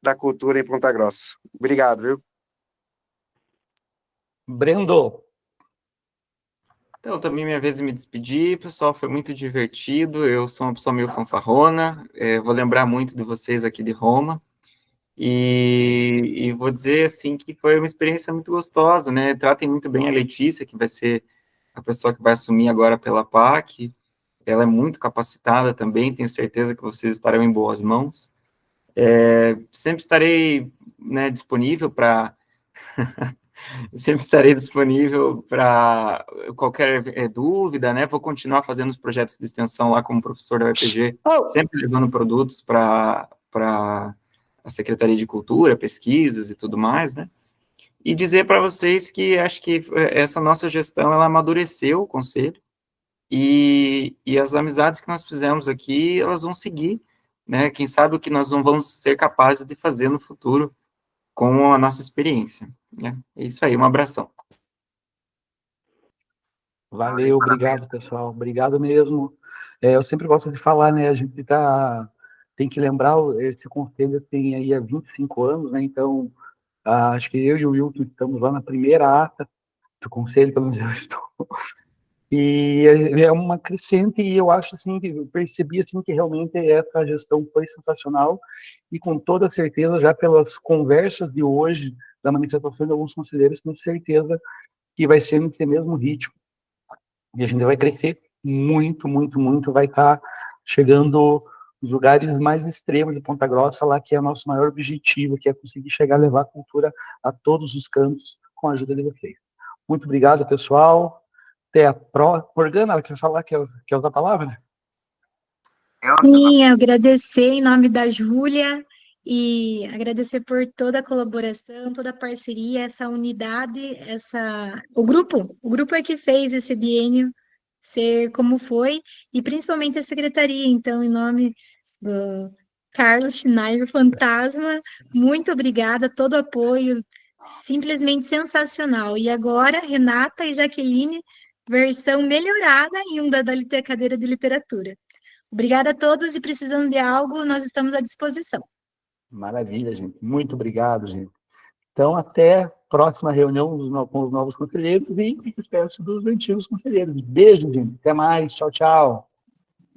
da cultura em Ponta Grossa. Obrigado, viu? Brendo. Então, também minha vez de me despedir, pessoal, foi muito divertido, eu sou uma pessoa meio fanfarrona, vou lembrar muito de vocês aqui de Roma, e vou dizer, assim, que foi uma experiência muito gostosa, né, tratem muito bem a Letícia, que vai ser a pessoa que vai assumir agora pela PAC, ela é muito capacitada também, tenho certeza que vocês estarão em boas mãos, sempre estarei, né, disponível para... Sempre estarei disponível para qualquer dúvida, né? Vou continuar fazendo os projetos de extensão lá como professor da UEPG, sempre levando produtos para a Secretaria de Cultura, pesquisas e tudo mais, né? E dizer para vocês que acho que essa nossa gestão, ela amadureceu o conselho, e as amizades que nós fizemos aqui, elas vão seguir, né? Quem sabe o que nós não vamos ser capazes de fazer no futuro com a nossa experiência, né? É isso aí, um abração. Valeu, obrigado, pessoal. Obrigado mesmo. Eu sempre gosto de falar, né? A gente tem que lembrar, esse conselho tem aí há 25 anos, né? Então, acho que eu e o Wilton estamos lá na primeira ata do conselho, pelo menos eu estou. E é uma crescente, e eu acho, assim, que eu percebi, assim, que realmente essa gestão foi sensacional, e com toda certeza, já pelas conversas de hoje, da manifestação de alguns conselheiros, tenho certeza que vai ser nesse mesmo ritmo. E a gente vai crescer muito, muito, muito, vai estar chegando nos lugares mais extremos de Ponta Grossa, lá que é o nosso maior objetivo, que é conseguir chegar a levar a cultura a todos os cantos com a ajuda de vocês. Muito obrigado, pessoal. Até a próxima. Morgana, quer falar, quer usar a palavra, né? Sim, agradecer em nome da Júlia e agradecer por toda a colaboração, toda a parceria, essa unidade, o grupo é que fez esse biênio ser como foi, e principalmente a secretaria. Então, em nome do Carlos Schneider Fantasma, muito obrigada, todo o apoio, simplesmente sensacional. E agora, Renata e Jaqueline, versão melhorada ainda da cadeira de literatura. Obrigada a todos, e precisando de algo, nós estamos à disposição. Maravilha, gente. Muito obrigado, gente. Então, até a próxima reunião com os novos conselheiros e espero-se dos antigos conselheiros. Beijo, gente. Até mais. Tchau, tchau.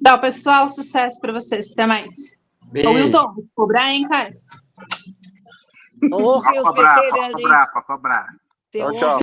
Tchau, pessoal. Sucesso para vocês. Até mais. Beijo. Ô, Wilton, vou cobrar, hein, cara? Ô, Pode cobrar, pode cobrar, pode cobrar. Tchau, tchau.